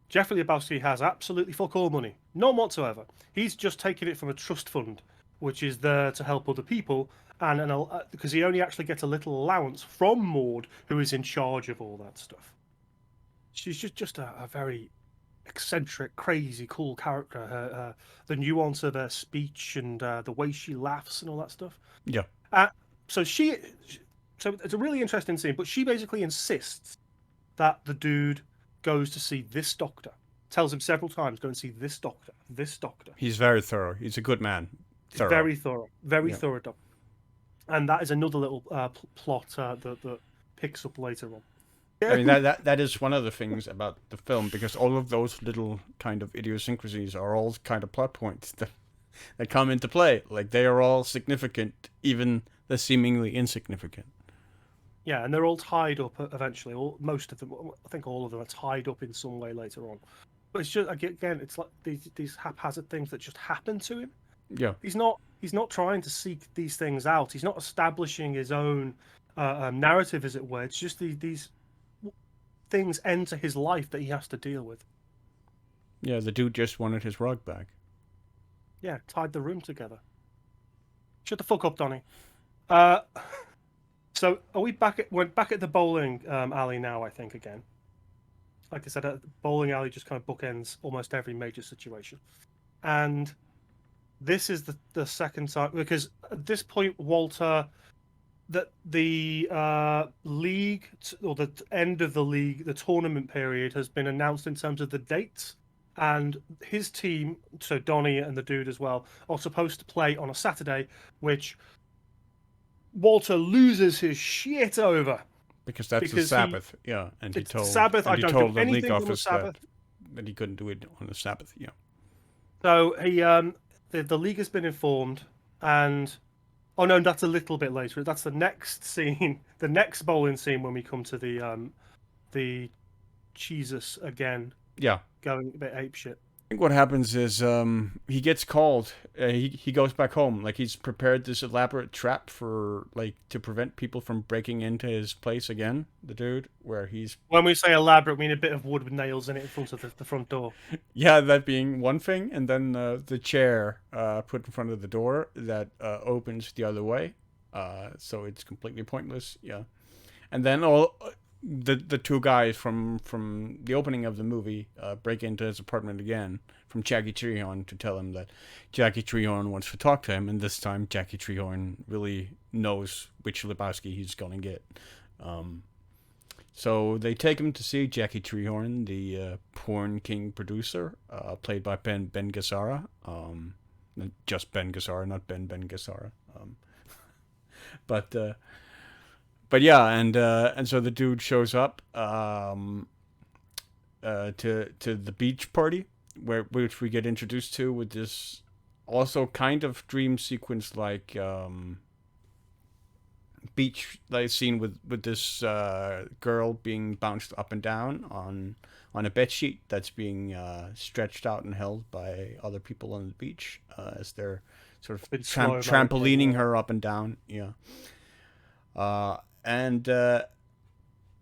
Jeffrey Lebowski has absolutely fuck all money, none whatsoever. He's just taken it from a trust fund, which is there to help other people, and because he only actually gets a little allowance from Maud, who is in charge of all that stuff. She's just a very eccentric, crazy, cool character. The nuance of her speech and the way she laughs and all that stuff. Yeah. Uh, so so it's a really interesting scene. But she basically insists that the dude goes to see this doctor. Tells him several times, "Go and see this doctor. This doctor." He's very thorough. He's a good man. Thorough. Very thorough. Very Yeah. thorough doctor. And that is another little plot that picks up later on. I mean that is one of the things about the film, because all of those little kind of idiosyncrasies are all kind of plot points that come into play. Like they are all significant, even the seemingly insignificant. Yeah, and they're all tied up eventually. Most of them, I think all of them, are tied up in some way later on. But it's just again, it's like these haphazard things that just happen to him. Yeah. He's not trying to seek these things out. He's not establishing his own narrative, as it were. It's just these things enter his life that he has to deal with. Yeah, the dude just wanted his rug back. Yeah, tied the room together. Shut the fuck up, Donny. So are we're back at the bowling alley now, I think, again. Like I said, the bowling alley just kind of bookends almost every major situation. And this is the second time, because at this point, Walter, that the league, or the end of the league, the tournament period has been announced in terms of the dates. And his team, so Donny and the dude as well, are supposed to play on a Saturday, which Walter loses his shit over. Because that's the Sabbath, yeah. And he told Sabbath. I don't do the league anything on the office Sabbath. that he couldn't do it on the Sabbath, yeah. So he, the league has been informed, and oh no, that's a little bit later. That's the next scene, the next bowling scene when we come to the Jesus again. Yeah. Going a bit apeshit. I think what happens is he gets called. He goes back home. Like he's prepared this elaborate trap for like to prevent people from breaking into his place again. The dude, where he's when we say elaborate, we mean a bit of wood with nails in it in front of the front door. Yeah, that being one thing, and then the chair put in front of the door that opens the other way, so it's completely pointless. Yeah, and then all. The two guys from the opening of the movie break into his apartment again from Jackie Treehorn to tell him that Jackie Treehorn wants to talk to him, and this time Jackie Treehorn really knows which Lebowski he's gonna get. So they take him to see Jackie Treehorn, the porn king producer, played by Ben Gazzara. Just Ben Gazzara, not Ben Gazzara. But yeah, and so the dude shows up to the beach party, which we get introduced to with this also kind of dream sequence like beach like scene with this girl being bounced up and down on a bed sheet that's being stretched out and held by other people on the beach as they're sort of trampolining her up and down. Yeah. uh, and uh,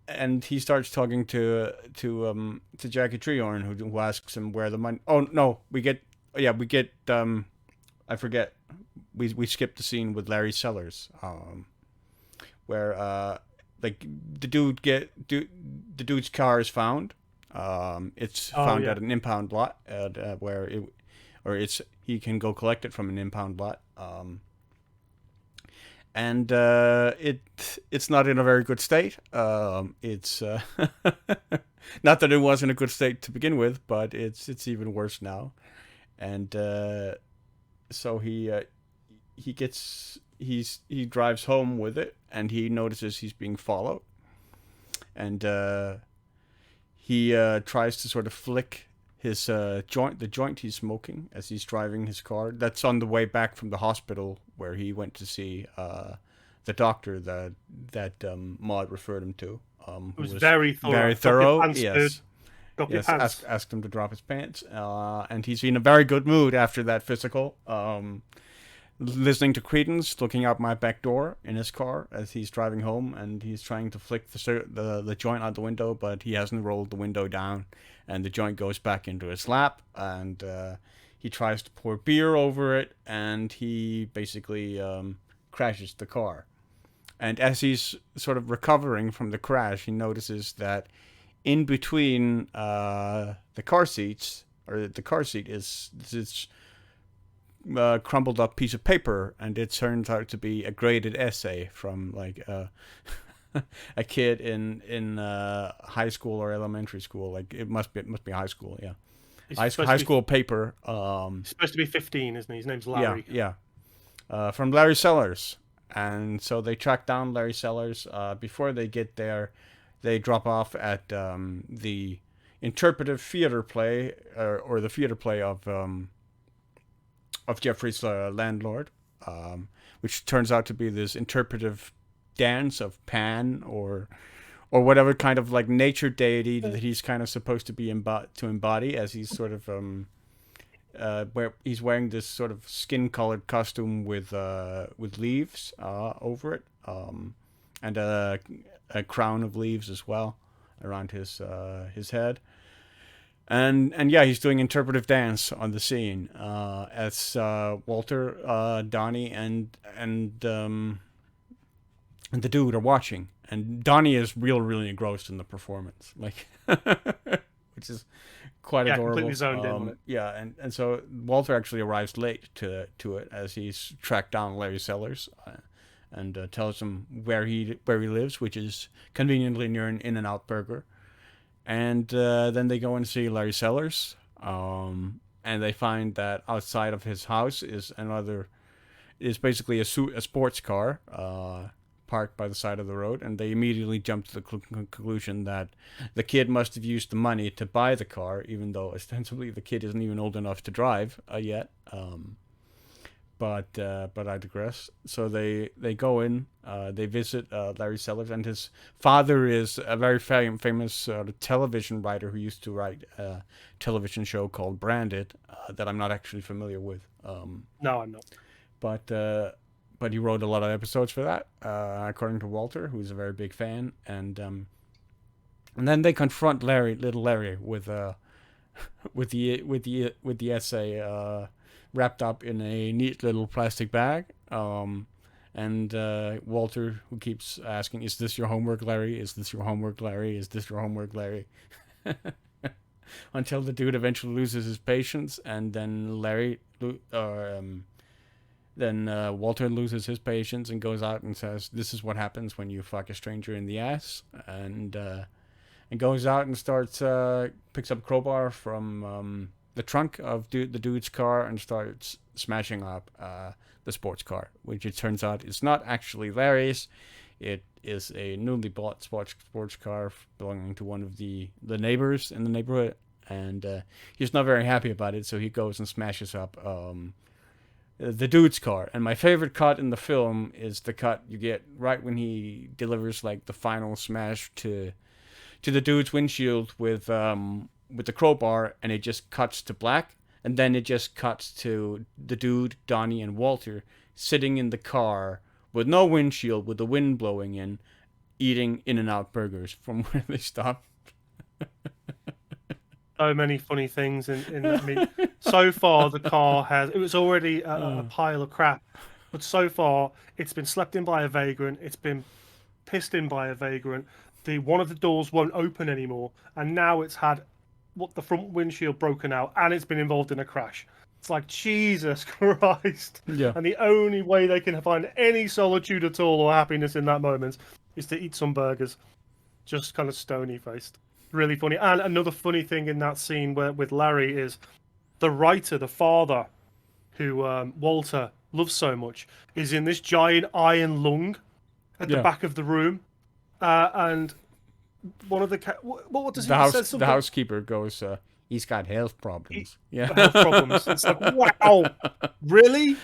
and he starts talking to Jackie Treehorn, who asks him where the money. Oh no, we get I forget. We skipped the scene with Larry Sellers, where like the dude's car is found. It's found at an impound lot, where he can go collect it from an impound lot. And it's not in a very good state. It's not that it was in a good state to begin with, but it's even worse now. And so he drives home with it, and he notices he's being followed, and he tries to sort of flick his the joint he's smoking as he's driving his car. That's on the way back from the hospital where he went to see the doctor that Maud referred him to. It was very thorough. Very thorough. Pants, yes. Drop your pants. Asked him to drop his pants, and he's in a very good mood after that physical. Listening to Creedence, looking out my back door in his car as he's driving home, and he's trying to flick the joint out the window, but he hasn't rolled the window down, and the joint goes back into his lap, and he tries to pour beer over it, and he basically crashes the car. And as he's sort of recovering from the crash, he notices that in between the car seats, or the car seat is this crumpled up piece of paper, and it turns out to be a graded essay from like a kid in high school or elementary school. Like it must be high school, yeah. High school paper. He's supposed to be 15, isn't he? His name's Larry. Yeah. From Larry Sellers. And so they track down Larry Sellers. Before they get there, they drop off at the interpretive theater play, or the theater play of Jeffrey's landlord, which turns out to be this interpretive dance of Pan or whatever kind of like nature deity that he's kind of supposed to be embody, as he's sort of he's wearing this sort of skin-colored costume with leaves over it, and a crown of leaves as well around his head. And yeah, he's doing interpretive dance on the scene as Walter, Donny, and the dude are watching. And Donny is really engrossed in the performance, like, which is quite adorable. Completely zoned in with it. Yeah, and so Walter actually arrives late to it as he's tracked down Larry Sellers, and tells him where he lives, which is conveniently near an In-N-Out Burger. And then they go and see Larry Sellers, and they find that outside of his house is basically a sports car parked by the side of the road, and they immediately jump to the conclusion that the kid must have used the money to buy the car, even though ostensibly the kid isn't even old enough to drive yet. But I digress. So they go in, they visit Larry Sellers, and his father is a very famous television writer who used to write a television show called Branded that I'm not actually familiar with. No, I'm not. But he wrote a lot of episodes for that, according to Walter, who's a very big fan, and then they confront little Larry with the essay. Wrapped up in a neat little plastic bag, and Walter, who keeps asking, "Is this your homework, Larry? Is this your homework, Larry? Is this your homework, Larry?" Until the dude eventually loses his patience, and then Walter loses his patience and goes out and says, "This is what happens when you fuck a stranger in the ass," and goes out and starts picks up a crowbar from the trunk of the dude's car and starts smashing up the sports car, which it turns out is not actually Larry's. It is a newly bought sports car belonging to one of the neighbors in the neighborhood, and he's not very happy about it, so he goes and smashes up the dude's car. And my favorite cut in the film is the cut you get right when he delivers like the final smash to the dude's windshield with the crowbar, and it just cuts to black, and then it just cuts to the dude, Donny, and Walter sitting in the car with no windshield, with the wind blowing in, eating In-N-Out burgers from where they stopped. So many funny things in that. I mean, so far the car has. It was already a pile of crap, but so far it's been slept in by a vagrant. It's been pissed in by a vagrant. One of the doors won't open anymore, and now it's had the front windshield broken out, and it's been involved in a crash. It's like Jesus Christ. Yeah. And the only way they can find any solitude at all or happiness in that moment is to eat some burgers, just kind of stony faced. Really funny. And another funny thing in that scene with Larry is the writer, the father, who Walter loves so much, is in this giant iron lung at the back of the room, and one of the what does he say? The housekeeper goes, he's got health problems. Health problems. It's like, wow, really?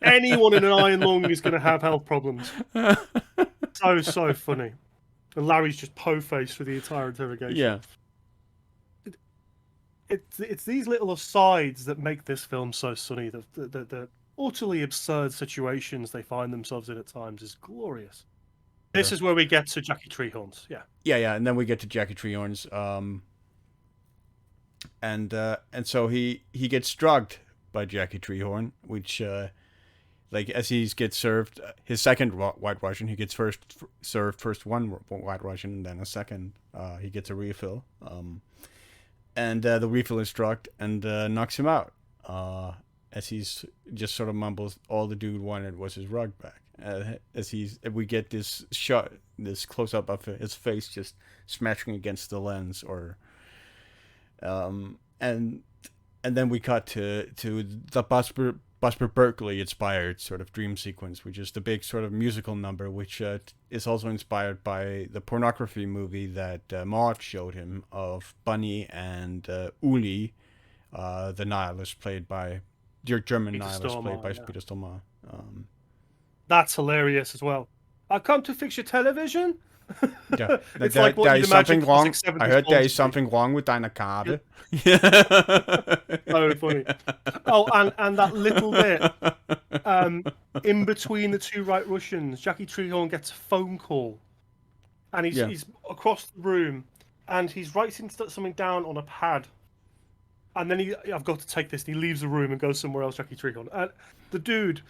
Anyone in an iron lung is going to have health problems. So funny. And Larry's just po-faced for the entire interrogation. Yeah. It's these little asides that make this film so sunny. The utterly absurd situations they find themselves in at times is glorious. This is where we get to Jackie Treehorns. Yeah, and then we get to Jackie Treehorns. And so he gets drugged by Jackie Treehorn, which like as he gets served his second White Russian, he gets served first one White Russian and then a second. He gets a refill, and the refill is drugged and knocks him out. As he's just sort of mumbles, all the dude wanted was his rug back. We get this shot, this close up of his face just smashing against the lens, and then we cut to the Busper Berkeley inspired sort of dream sequence, which is the big sort of musical number, which is also inspired by the pornography movie that Maud showed him of Bunny and Uli, the nihilist played by German nihilist played by Peter Stormare. That's hilarious as well. I come to fix your television. Yeah, it's like what there is something wrong. I heard there is Bond something wrong with deine Karte. So funny. Oh, and that little bit in between the two White Russians, Jackie Treehorn gets a phone call, and he's across the room, and he's writing something down on a pad, and then I've got to take this. And he leaves the room and goes somewhere else. Jackie Treehorn, and the dude,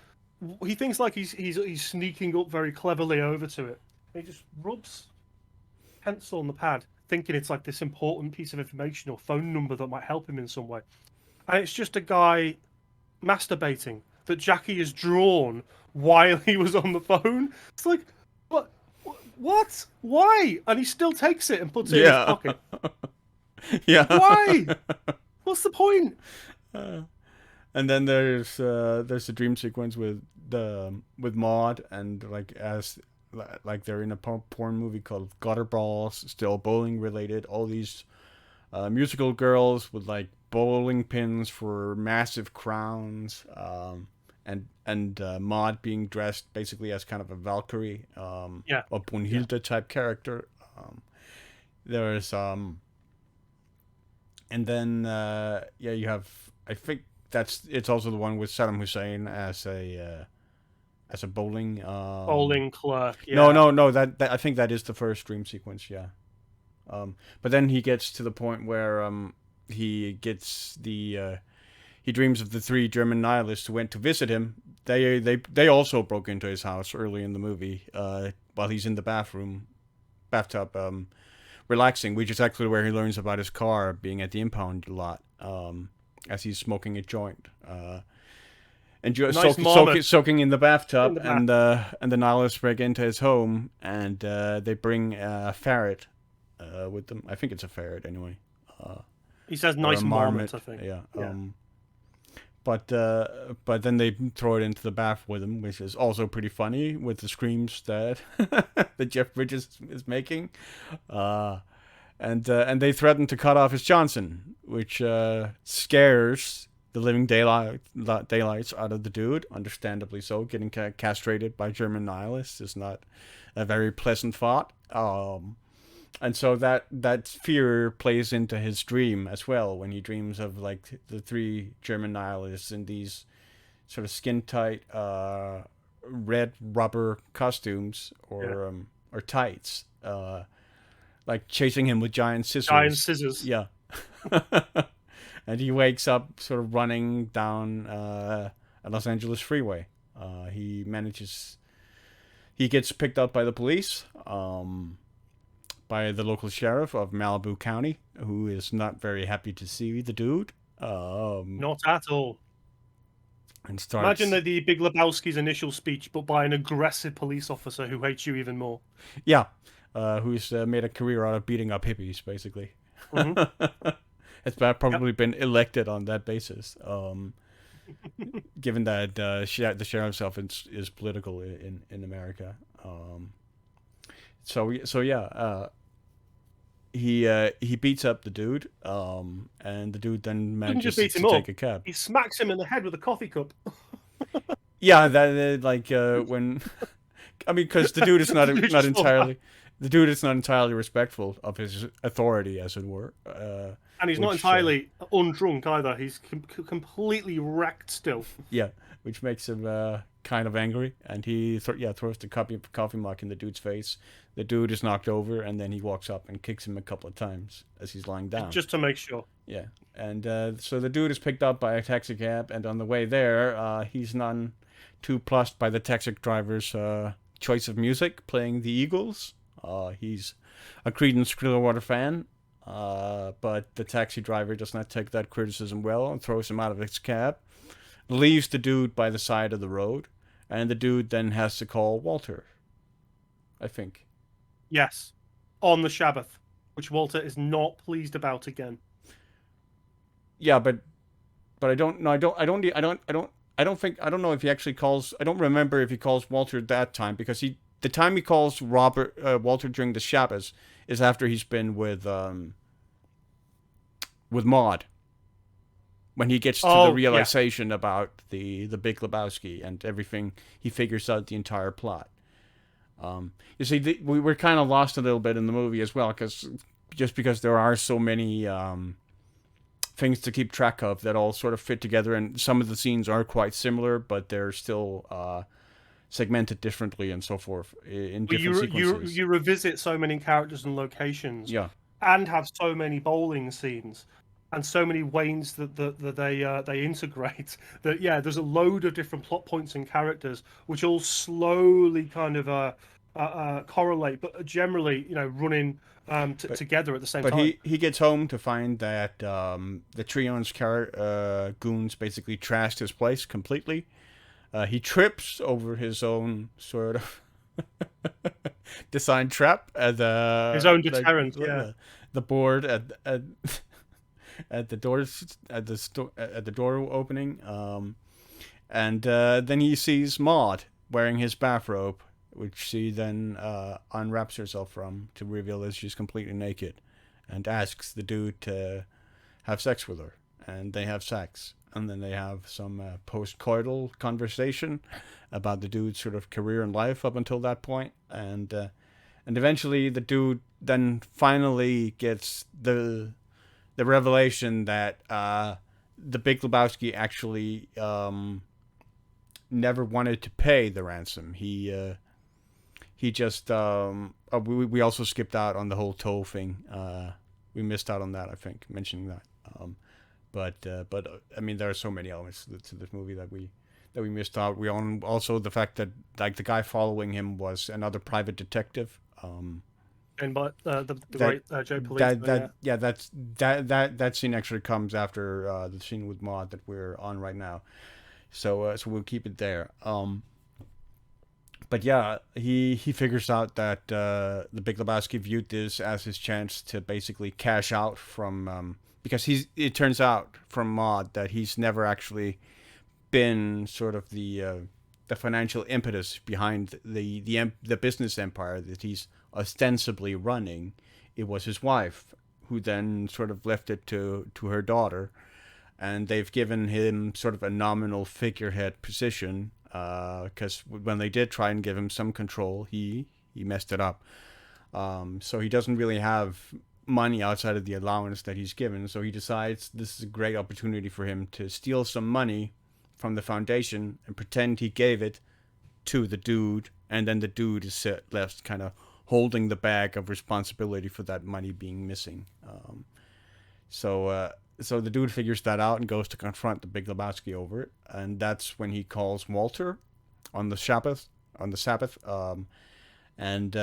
he thinks like he's sneaking up very cleverly over to it. He just rubs pencil on the pad, thinking it's like this important piece of information or phone number that might help him in some way. And it's just a guy masturbating that Jackie has drawn while he was on the phone. It's like, what? Why? And he still takes it and puts it in his pocket. Yeah. Why? What's the point? And then there's a dream sequence with Maud, and like they're in a porn movie called Gutter Balls, still bowling related. All these musical girls with like bowling pins for massive crowns, and Maud being dressed basically as kind of a Valkyrie, a Brunhilde type character. There's and then you have, I think it's also the one with Saddam Hussein as a bowling clerk. Yeah. No. That I think that is the first dream sequence. Yeah. But then he gets to the point where he dreams of the three German nihilists who went to visit him. They also broke into his house early in the movie while he's in the bathtub, relaxing, which is actually where he learns about his car being at the impound lot, as he's smoking a joint. And just soaking in the bathtub, and the nihilists break into his home, and they bring a ferret with them. I think it's a ferret anyway. He says nice marmot, I think. Yeah. But then they throw it into the bath with him, which is also pretty funny with the screams that that Jeff Bridges is making. And they threaten to cut off his Johnson, which scares the living daylights out of the dude, understandably so. Getting castrated by German nihilists is not a very pleasant thought. And so that fear plays into his dream as well, when he dreams of like the three German nihilists in these sort of skin tight red rubber costumes or tights, like chasing him with giant scissors. Giant scissors. Yeah. And he wakes up sort of running down a Los Angeles freeway. He gets picked up by the police, by the local sheriff of Malibu County, who is not very happy to see the dude. Not at all. And starts... Imagine the Big Lebowski's initial speech, but by an aggressive police officer who hates you even more. Yeah, who's made a career out of beating up hippies, basically. Mm-hmm. It's probably been elected on that basis, given that the sheriff's office is political in America. So yeah, he beats up the dude, and the dude then manages to take a cab. He smacks him in the head with a coffee cup. Yeah, that like when, I mean, because the dude is not entirely. The dude is not entirely respectful of his authority, as it were. And he's not entirely undrunk either. He's completely wrecked still. Yeah, which makes him kind of angry. And he throws the coffee mug in the dude's face. The dude is knocked over, and then he walks up and kicks him a couple of times as he's lying down. Just to make sure. Yeah. And so the dude is picked up by a taxi cab, and on the way there, he's none too plussed by the taxi driver's choice of music, playing the Eagles. He's a Creedence Clearwater fan, but the taxi driver does not take that criticism well and throws him out of his cab, leaves the dude by the side of the road, and the dude then has to call Walter, I think. Yes, on the Sabbath, which Walter is not pleased about again. Yeah, but I don't know if he actually calls. I don't remember if he calls Walter that time, because the time he calls Walter during the Shabbos is after he's been with Maude, when he gets to the realization about the Big Lebowski and everything. He figures out the entire plot. You see, we were kind of lost a little bit in the movie as well, because there are so many things to keep track of that all sort of fit together, and some of the scenes are quite similar, but they're still segmented differently and so forth in different sequences. You revisit so many characters and locations, yeah, and have so many bowling scenes and so many ways that they integrate that there's a load of different plot points and characters which all slowly kind of correlate, but generally running together at the same time. But he gets home to find that the Trion's goons basically trashed his place completely. He trips over his own sort of designed trap at his own deterrent. The board at the doors at the door opening, and then he sees Maude wearing his bathrobe, which she then unwraps herself from to reveal that she's completely naked, and asks the dude to have sex with her, and they have sex. And then they have some post-coital conversation about the dude's sort of career and life up until that point. And eventually the dude then finally gets the revelation that the Big Lebowski actually never wanted to pay the ransom. He just... we also skipped out on the whole tow thing. We missed out on that, I think, mentioning that. But I mean, there are so many elements to this movie that we missed out. We also the fact that like the guy following him was another private detective. And but the great Joe Polito. That scene actually comes after the scene with Maude that we're on right now. So we'll keep it there. But yeah, he figures out that the Big Lebowski viewed this as his chance to basically cash out from. Because it turns out from Maude that he's never actually been sort of the financial impetus behind the business empire that he's ostensibly running. It was his wife who then sort of left it to her daughter, and they've given him sort of a nominal figurehead position. Because when they did try and give him some control, he messed it up. So he doesn't really have money outside of the allowance that he's given, so he decides this is a great opportunity for him to steal some money from the foundation and pretend he gave it to the dude, and then the dude is left kind of holding the bag of responsibility for that money being missing. So the dude figures that out and goes to confront the Big Lebowski over it, and that's when he calls Walter on the Sabbath. And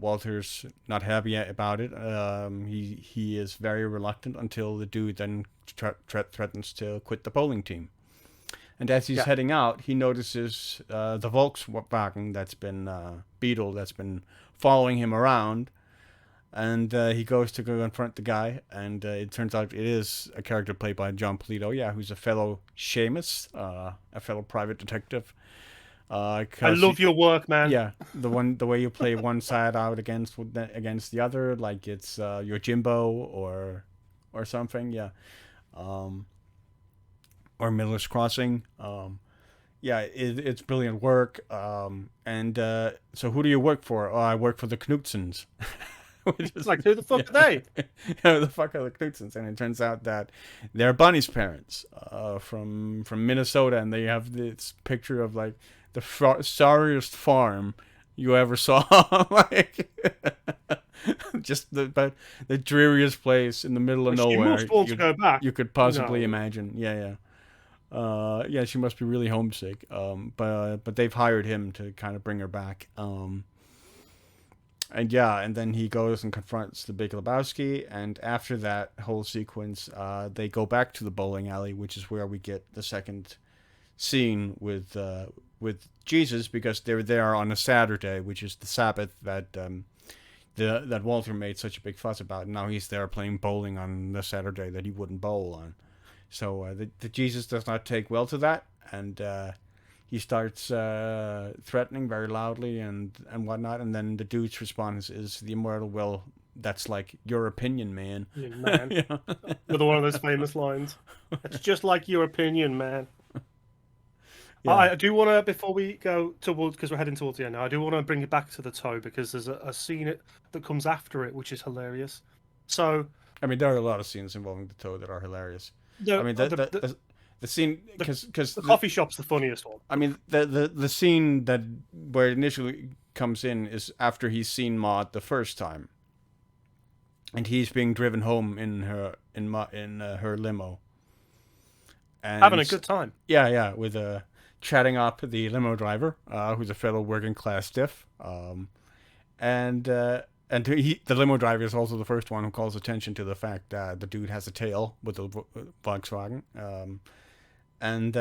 Walter's not happy about it. He is very reluctant until the dude then threatens to quit the bowling team. And as he's heading out, he notices the Volkswagen Beetle that's been following him around. And he goes to go confront the guy, and it turns out it is a character played by John Polito, who's a fellow Seamus, a fellow private detective. I love your work, man. Yeah, the way you play one side out against the other, like it's your Jimbo or something, yeah, or Miller's Crossing. It's brilliant work. And so who do you work for? Oh, I work for the Knutsons. It's like, who the fuck are they? Who the fuck are the Knutsons? And it turns out that they're Bunny's parents from Minnesota, and they have this picture of like the sorriest farm you ever saw. Like just the dreariest place in the middle of nowhere. She must want to go back. You could possibly imagine. Yeah, she must be really homesick. But they've hired him to kind of bring her back. And then he goes and confronts the Big Lebowski, and after that whole sequence, they go back to the bowling alley, which is where we get the second scene with Jesus, because they're there on a Saturday, which is the Sabbath that that Walter made such a big fuss about. And now he's there playing bowling on the Saturday that he wouldn't bowl on. So the Jesus does not take well to that, and he starts threatening very loudly and whatnot, and then the dude's response is the immortal, well, that's like your opinion, man. Yeah, man. Yeah. With one of those famous lines. It's just like your opinion, man. Yeah. I do want to, before we go towards, because we're heading towards the end now, I do want to bring it back to the toe, because there's a scene that comes after it, which is hilarious. So, I mean, there are a lot of scenes involving the toe that are hilarious. I mean, the scene, because the coffee shop's the funniest one. I mean, the scene where it initially comes in is after he's seen Maud the first time, and he's being driven home in her limo, and having a good time. Yeah, with chatting up the limo driver, who's a fellow working class stiff, and the limo driver is also the first one who calls attention to the fact that the dude has a tail with the Volkswagen. And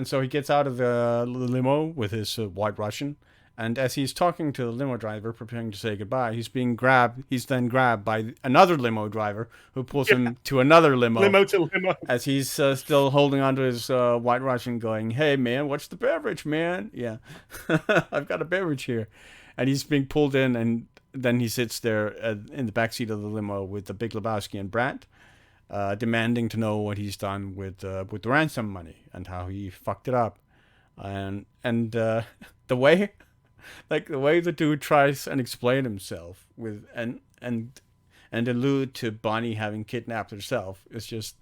so he gets out of the limo with his White Russian, and as he's talking to the limo driver, preparing to say goodbye, he's then grabbed by another limo driver who pulls him to another limo. Limo to limo. As he's still holding onto his White Russian, going, "Hey man, what's the beverage, man? Yeah, I've got a beverage here," and he's being pulled in, and then he sits there in the backseat of the limo with the Big Lebowski and Brandt, demanding to know what he's done with the ransom money and how he fucked it up, and the way the dude tries and explain himself with and allude to Bonnie having kidnapped herself is just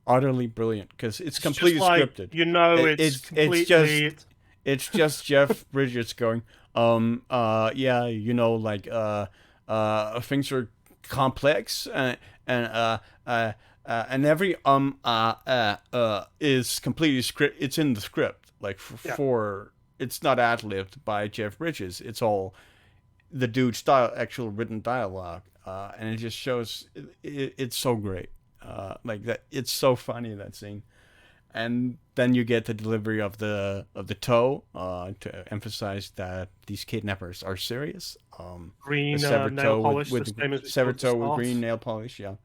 utterly brilliant, because it's completely scripted. You know, it's completely. It's just Jeff Bridges going, yeah, you know, like, things are complex, and every is completely script. It's in the script, like for it's not ad-libbed by Jeff Bridges. It's all the dude's actual written dialogue, and it just shows it's so great. Like that, it's so funny, that scene. And then you get the delivery of the toe to emphasize that these kidnappers are serious. Green nail polish, with severed toe with green nail polish, yeah.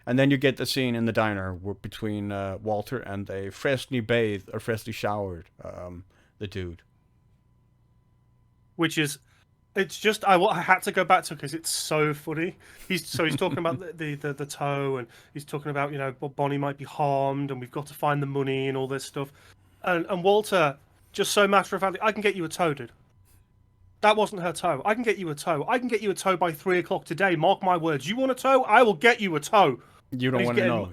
And then you get the scene in the diner between Walter and a freshly bathed or freshly showered the dude. Which is, it's just I had to go back to, because it's so funny. He's talking about the toe, and he's talking about, you know, Bonnie might be harmed, and we've got to find the money and all this stuff, and Walter just so matter of factly, I can get you a toe, dude. That wasn't her toe. I can get you a toe. I can get you a toe by 3 o'clock today. Mark my words. You want a toe? I will get you a toe. You don't want to know.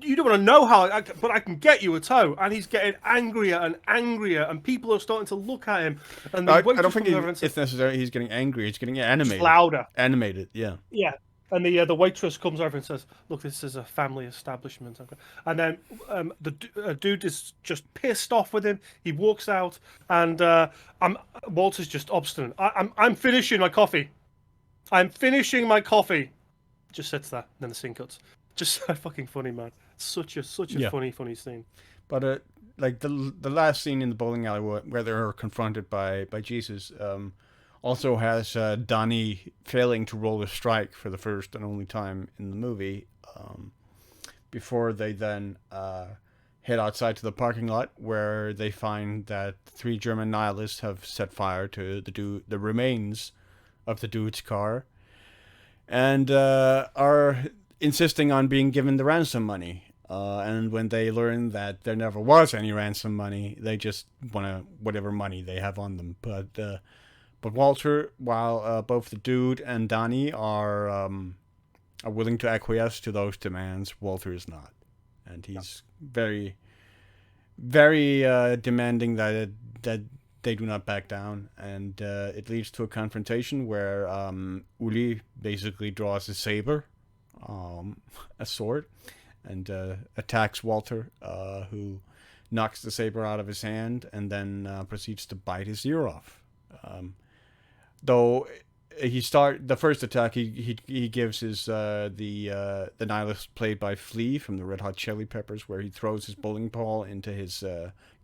You don't want to know how, but I can get you a tow. And he's getting angrier and angrier, and people are starting to look at him. And the I waitress don't think comes over and it's says, necessarily he's getting angry. He's getting just animated. louder. Animated, yeah. Yeah. And the waitress comes over and says, "Look, this is a family establishment." And then the dude is just pissed off with him. He walks out, and Walter's just obstinate. I'm finishing my coffee. I'm finishing my coffee. Just sits there. Then the scene cuts. Just so fucking funny, man. Such a funny scene. But like the last scene in the bowling alley where they're confronted by Jesus, also has Donny failing to roll a strike for the first and only time in the movie, before they then head outside to the parking lot where they find that 3 German nihilists have set fire to the remains of the dude's car, and are insisting on being given the ransom money. And when they learn that there never was any ransom money, they just want whatever money they have on them. But Walter, while both the dude and Donny are willing to acquiesce to those demands, Walter is not, and he's very, very demanding that they do not back down, and it leads to a confrontation where Uli basically draws a saber, a sword, and attacks Walter, who knocks the saber out of his hand and then proceeds to bite his ear off. Though the first attack, he gives his the nihilist played by Flea from the Red Hot Chili Peppers, where he throws his bowling ball into his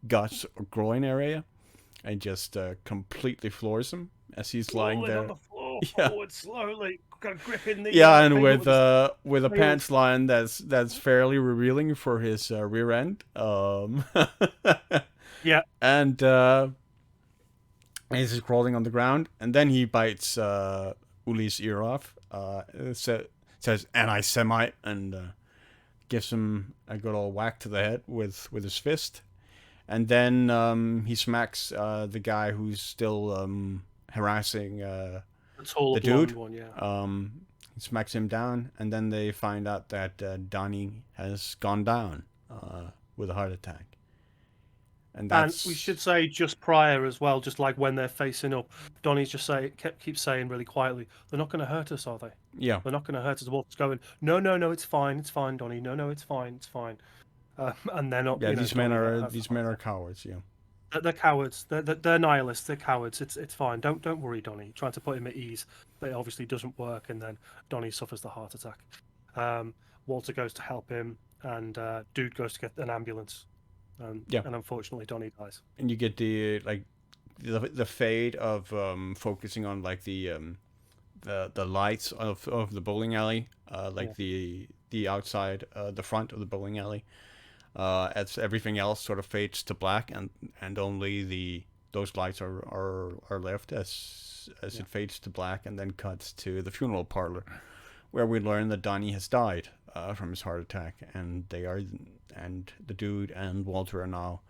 guts or groin area, and just completely floors him as he's lying there. On the floor, forward slowly, gripping the and with a pants line that's fairly revealing for his rear end. Yeah, and he's crawling on the ground, and then he bites Uli's ear off. Says anti-Semite, and gives him a good old whack to the head with his fist. And then he smacks the guy who's still harassing the dude. One, yeah. He smacks him down, and then they find out that Donny has gone down with a heart attack. And we should say just prior as well, just like when they're facing up, Donny's just keeps saying really quietly, "They're not going to hurt us, are they? Yeah, they're not going to hurt us." Walter's going, "No, it's fine, Donny. No, it's fine." And they're not. Yeah, these men are cowards. Yeah, they're cowards. They're nihilists. They're cowards. It's fine. Don't worry, Donny. Trying to put him at ease, but it obviously doesn't work. And then Donny suffers the heart attack. Walter goes to help him, and dude goes to get an ambulance. And unfortunately, Donny dies. And you get the fade of focusing on like the lights of the bowling alley, the outside, the front of the bowling alley. As everything else sort of fades to black, and only those lights are left as it fades to black, and then cuts to the funeral parlor, where we learn that Donny has died from his heart attack, and the dude and Walter are now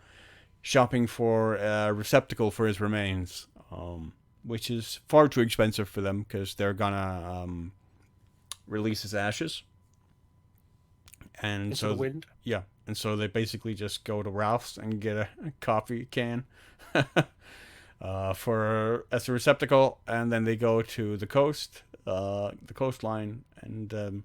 shopping for a receptacle for his remains, which is far too expensive for them because they're gonna release his ashes. And into the wind. Yeah, and so they basically just go to Ralph's and get a coffee can as a receptacle, and then they go to the coastline, and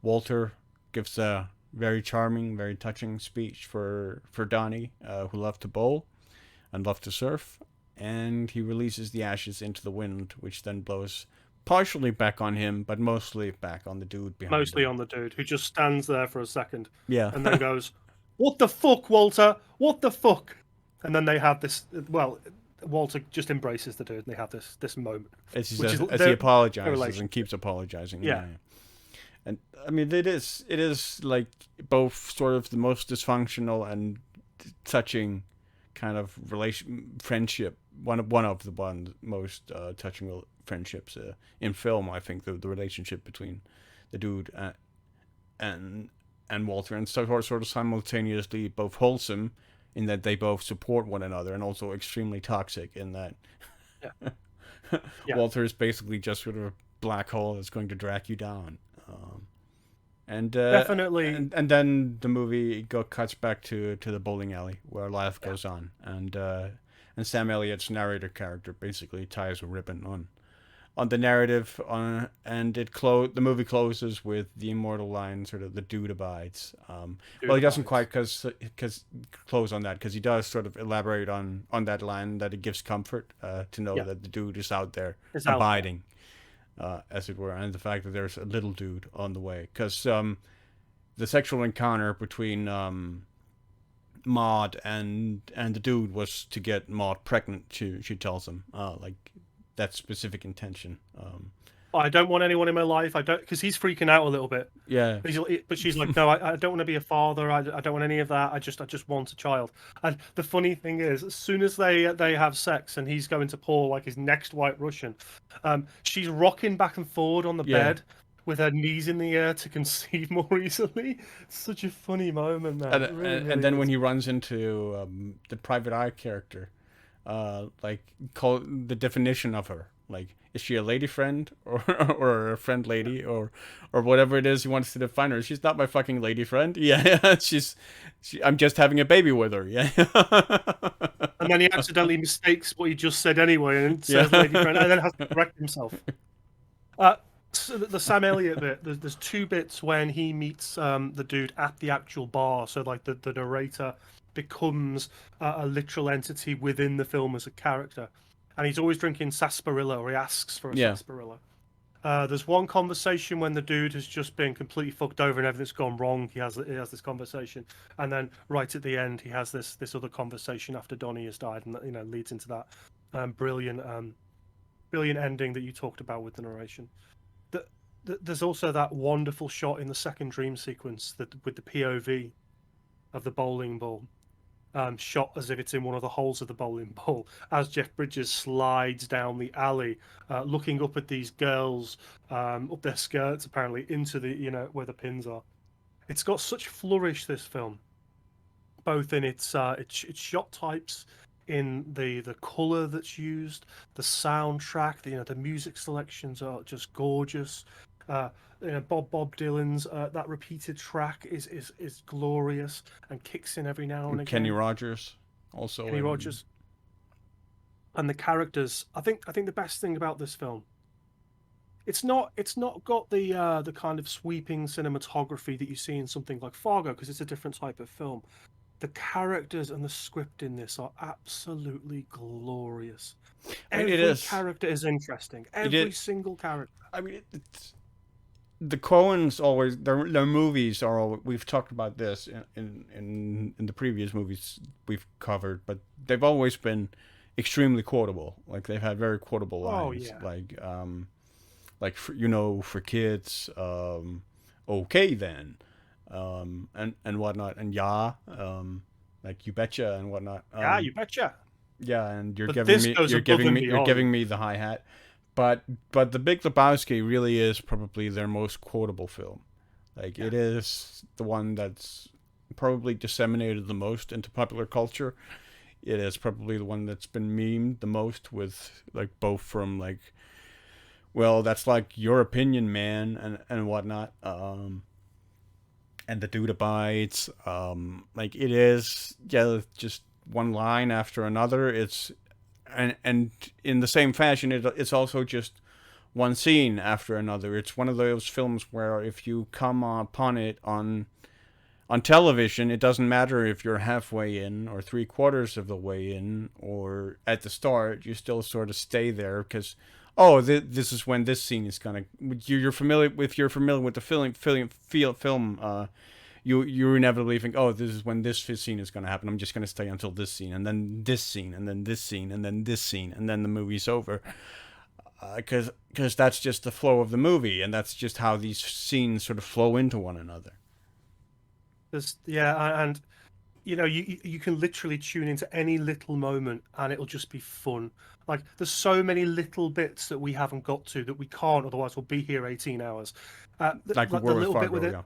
Walter gives a very charming, very touching speech for Donny, who loved to bowl and loved to surf, and he releases the ashes into the wind, which then blows partially back on him, but mostly back on the dude behind Mostly him. on the dude, who just stands there for a second. Yeah. And then goes, "What the fuck, Walter? What the fuck?" And then they have this, Walter just embraces the dude, and they have this moment. As he apologizes and keeps apologizing. Yeah. And I mean, it is like both sort of the most dysfunctional and touching kind of friendship. One of the most touching friendships in film. I think the relationship between the dude and Walter, and sort of simultaneously both wholesome in that they both support one another, and also extremely toxic in that Walter is basically just sort of a black hole that's going to drag you down. And Definitely. and then the movie cuts back to the bowling alley where life goes on, and Sam Elliott's narrator character basically ties a ribbon on the narrative, and the movie closes with the immortal line, sort of, the dude abides. Well, he doesn't quite cause close on that, because he does sort of elaborate on that line, that it gives comfort to know that the dude is out there abiding, as it were, and the fact that there's a little dude on the way, because the sexual encounter between Maud and the dude was to get Maud pregnant. She tells him, like, that specific intention. I don't want anyone in my life. I don't, because he's freaking out a little bit. Yeah. But she's like, no, I don't want to be a father. I don't want any of that. I just want a child. And the funny thing is, as soon as they have sex and he's going to pour like his next White Russian, she's rocking back and forward on the bed with her knees in the air to conceive more easily. It's such a funny moment, man. And then when he runs into the private eye character, like, call the definition of her, like, is she a lady friend or a friend lady or whatever it is he wants to define her? She's not my fucking lady friend. Yeah, I'm just having a baby with her. Yeah. And then he accidentally mistakes what he just said anyway and says lady friend, and then has to correct himself. So the Sam Elliott bit, there's two bits when he meets the dude at the actual bar. So like the narrator becomes a literal entity within the film as a character. And he's always drinking sarsaparilla, or he asks for a sarsaparilla. There's one conversation when the dude has just been completely fucked over and everything's gone wrong. He has this conversation, and then right at the end, he has this other conversation after Donny has died, and leads into that brilliant ending that you talked about with the narration. There's also that wonderful shot in the second dream sequence with the POV of the bowling ball. Shot as if it's in one of the holes of the bowling ball, as Jeff Bridges slides down the alley, looking up at these girls, up their skirts, apparently, into the where the pins are. It's got such flourish, this film, both in its shot types, in the color that's used, the soundtrack, the music selections are just gorgeous. Bob Dylan's that repeated track is glorious and kicks in every now and again. Kenny Rogers also. Kenny Rogers. And the characters. I think the best thing about this film, it's not got the kind of sweeping cinematography that you see in something like Fargo, because it's a different type of film. The characters and the script in this are absolutely glorious. Every character is interesting. Every single character. I mean, it's the Coens always, their movies are always, we've talked about this in the previous movies we've covered, but they've always been extremely quotable. Like, they've had very quotable lines. Like for kids, okay then, and whatnot, and like you betcha and whatnot. You betcha. Yeah, and you're giving me the hi-hat. But The Big Lebowski really is probably their most quotable film. Like, it is the one that's probably disseminated the most into popular culture. It is probably the one that's been memed the most, with, like, both from, like, well, that's like your opinion, man, and whatnot. And the dude abides. Like, it is, just one line after another. It's and in the same fashion, it's also just one scene after another. It's one of those films where if you come upon it on television, it doesn't matter if you're halfway in or 3/4 of the way in or at the start. You still sort of stay there because, this is when this scene is gonna. You're familiar with the film. You inevitably think, this is when this scene is going to happen. I'm just going to stay until this scene, and then this scene, and then this scene, and then this scene, and then the movie's over. Because that's just the flow of the movie, and that's just how these scenes sort of flow into one another. And you can literally tune into any little moment, and it'll just be fun. Like, there's so many little bits that we haven't got to that we can't, otherwise we'll be here 18 hours. Like the little bit with it.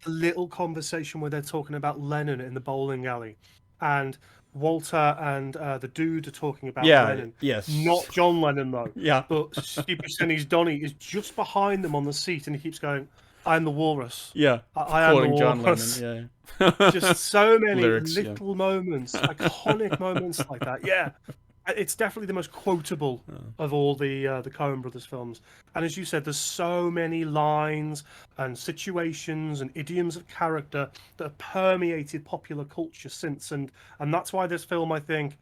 The little conversation where they're talking about Lennon in the bowling alley, and Walter and the dude are talking about Lennon. Yes. Not John Lennon, though. Yeah. But Steve Buscemi's Donny is just behind them on the seat, and he keeps going, I'm the walrus. Yeah, I am the quoting John Lennon. walrus. Yeah. Just so many Lyrics. Yeah. little moments, iconic moments like that. Yeah, it's definitely the most quotable of all the Coen Brothers films. And as you said, there's so many lines and situations and idioms of character that have permeated popular culture since, and that's why this film, I think,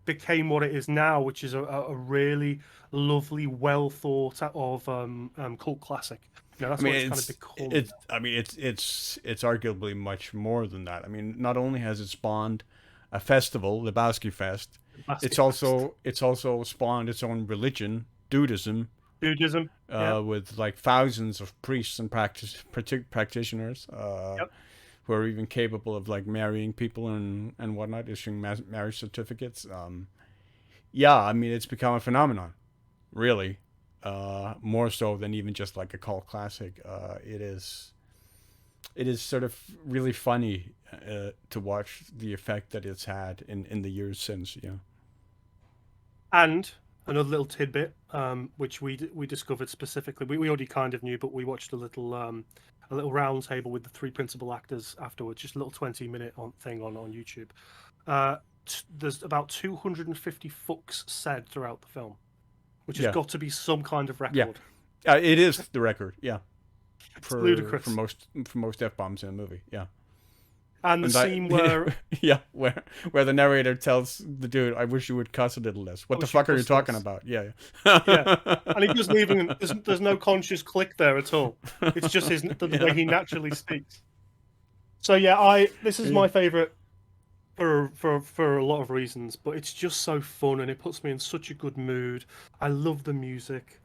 became what it is now, which is a really lovely, well thought of cult classic. You know, I that's mean, what it's kind of become. it's arguably much more than that. I mean, not only has it spawned a festival, the Lebowski Fest, Basket Fest. it's also spawned its own religion, Dudism, Dudism. Yeah. with like thousands of priests and practitioners, Yep. who are even capable of like marrying people and whatnot, issuing marriage certificates. Yeah, I mean, it's become a phenomenon, really. More so than even just like a cult classic. It is sort of really funny to watch the effect that it's had in the years since. You know. And another little tidbit, which we discovered specifically, we already kind of knew, but we watched a little round table with the three principal actors afterwards, just a little 20-minute thing on YouTube. There's about 250 fucks said throughout the film, which has got to be some kind of Yeah. record. It is the record. Yeah. It's ludicrous. For most F-bombs in a movie. Yeah. And the scene where where the narrator tells the dude, "I wish you would cuss a little less." What the fuck are you talking about? Yeah. Yeah, and he doesn't even. There's no conscious click there at all. It's just the way he naturally speaks. So yeah, this is my favorite for a lot of reasons, but it's just so fun and it puts me in such a good mood. I love the music,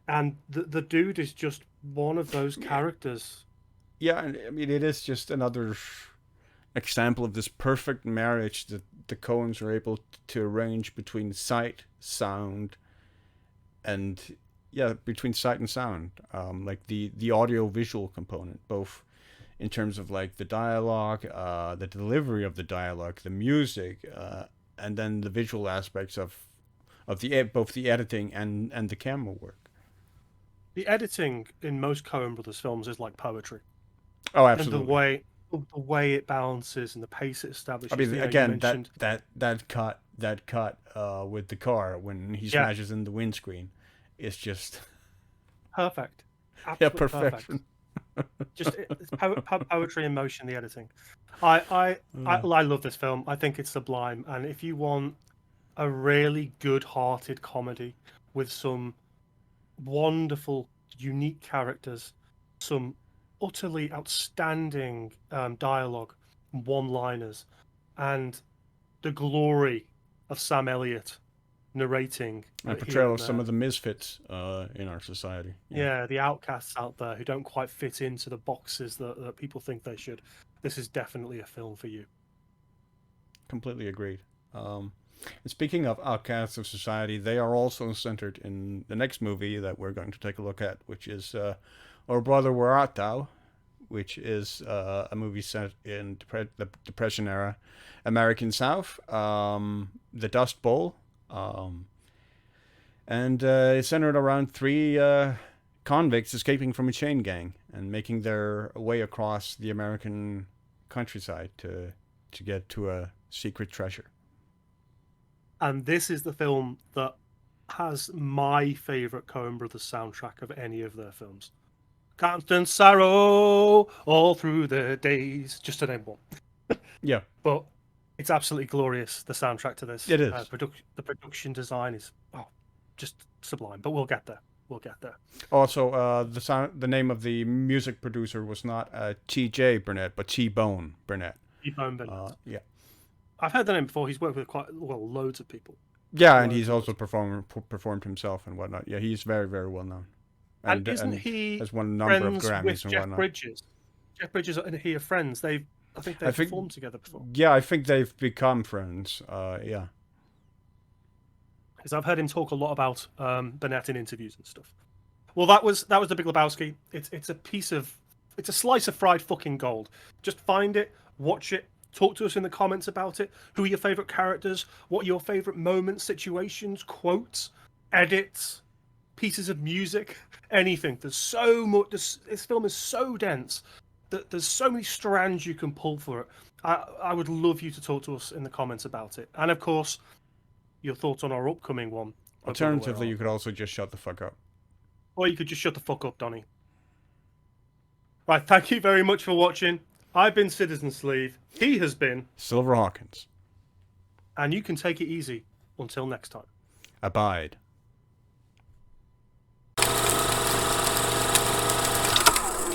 and the dude is just one of those characters. Yeah, and I mean it is just another example of this perfect marriage that the Coens were able to arrange between sight, sound, and between sight and sound, like the audio visual component, both in terms of like the dialogue, the delivery of the dialogue, the music, and then the visual aspects of both the editing and the camera work. The editing in most Coen Brothers films is like poetry. Oh, absolutely. And the way it balances and the pace it establishes. I mean, You know, again, mentioned... that cut with the car when he smashes in the windscreen is just perfect. Absolute perfection. Perfect. Just it's poetry in motion. The editing. I love this film. I think it's sublime. And if you want a really good-hearted comedy with some wonderful, unique characters, some utterly outstanding dialogue, one-liners, and the glory of Sam Elliott narrating and portrayal of some of the misfits in our society. Yeah, the outcasts out there who don't quite fit into the boxes that people think they should. This is definitely a film for you. Completely agreed. And speaking of outcasts of society, they are also centered in the next movie that we're going to take a look at, which is "Oh Brother, Where Art Thou?" which is a movie set in the Depression era American South, the Dust Bowl, and it's centered around three convicts escaping from a chain gang and making their way across the American countryside to get to a secret treasure. And this is the film that has my favorite Coen Brothers soundtrack of any of their films. Constant sorrow all through the days, just to name one. Yeah. But it's absolutely glorious, the soundtrack to this. It is. The production design is just sublime, but we'll get there. Also, the name of the music producer was not T.J. Burnett, but T-Bone Burnett. T-Bone Burnett. Yeah. I've heard the name before. He's worked with loads of people. Yeah, and he's also performed himself and whatnot. Yeah, he's very, very well known. And isn't he has won a number of Grammys with and Jeff whatnot. Bridges? Jeff Bridges and he are friends. I think they've performed together before. Yeah, I think they've become friends. Yeah. Because I've heard him talk a lot about Burnett in interviews and stuff. Well, that was the Big Lebowski. It's a slice of fried fucking gold. Just find it, watch it, talk to us in the comments about it. Who are your favorite characters? What are your favorite moments, situations, quotes, edits? pieces of music, anything. There's so much. This film is so dense that there's so many strands you can pull for it. I would love you to talk to us in the comments about it, and of course, your thoughts on our upcoming one. Alternatively, you could also just shut the fuck up. Or you could just shut the fuck up, Donny. Right, thank you very much for watching. I've been Citizen Sleeve. He has been Silver Hawkins. And you can take it easy until next time. Abide.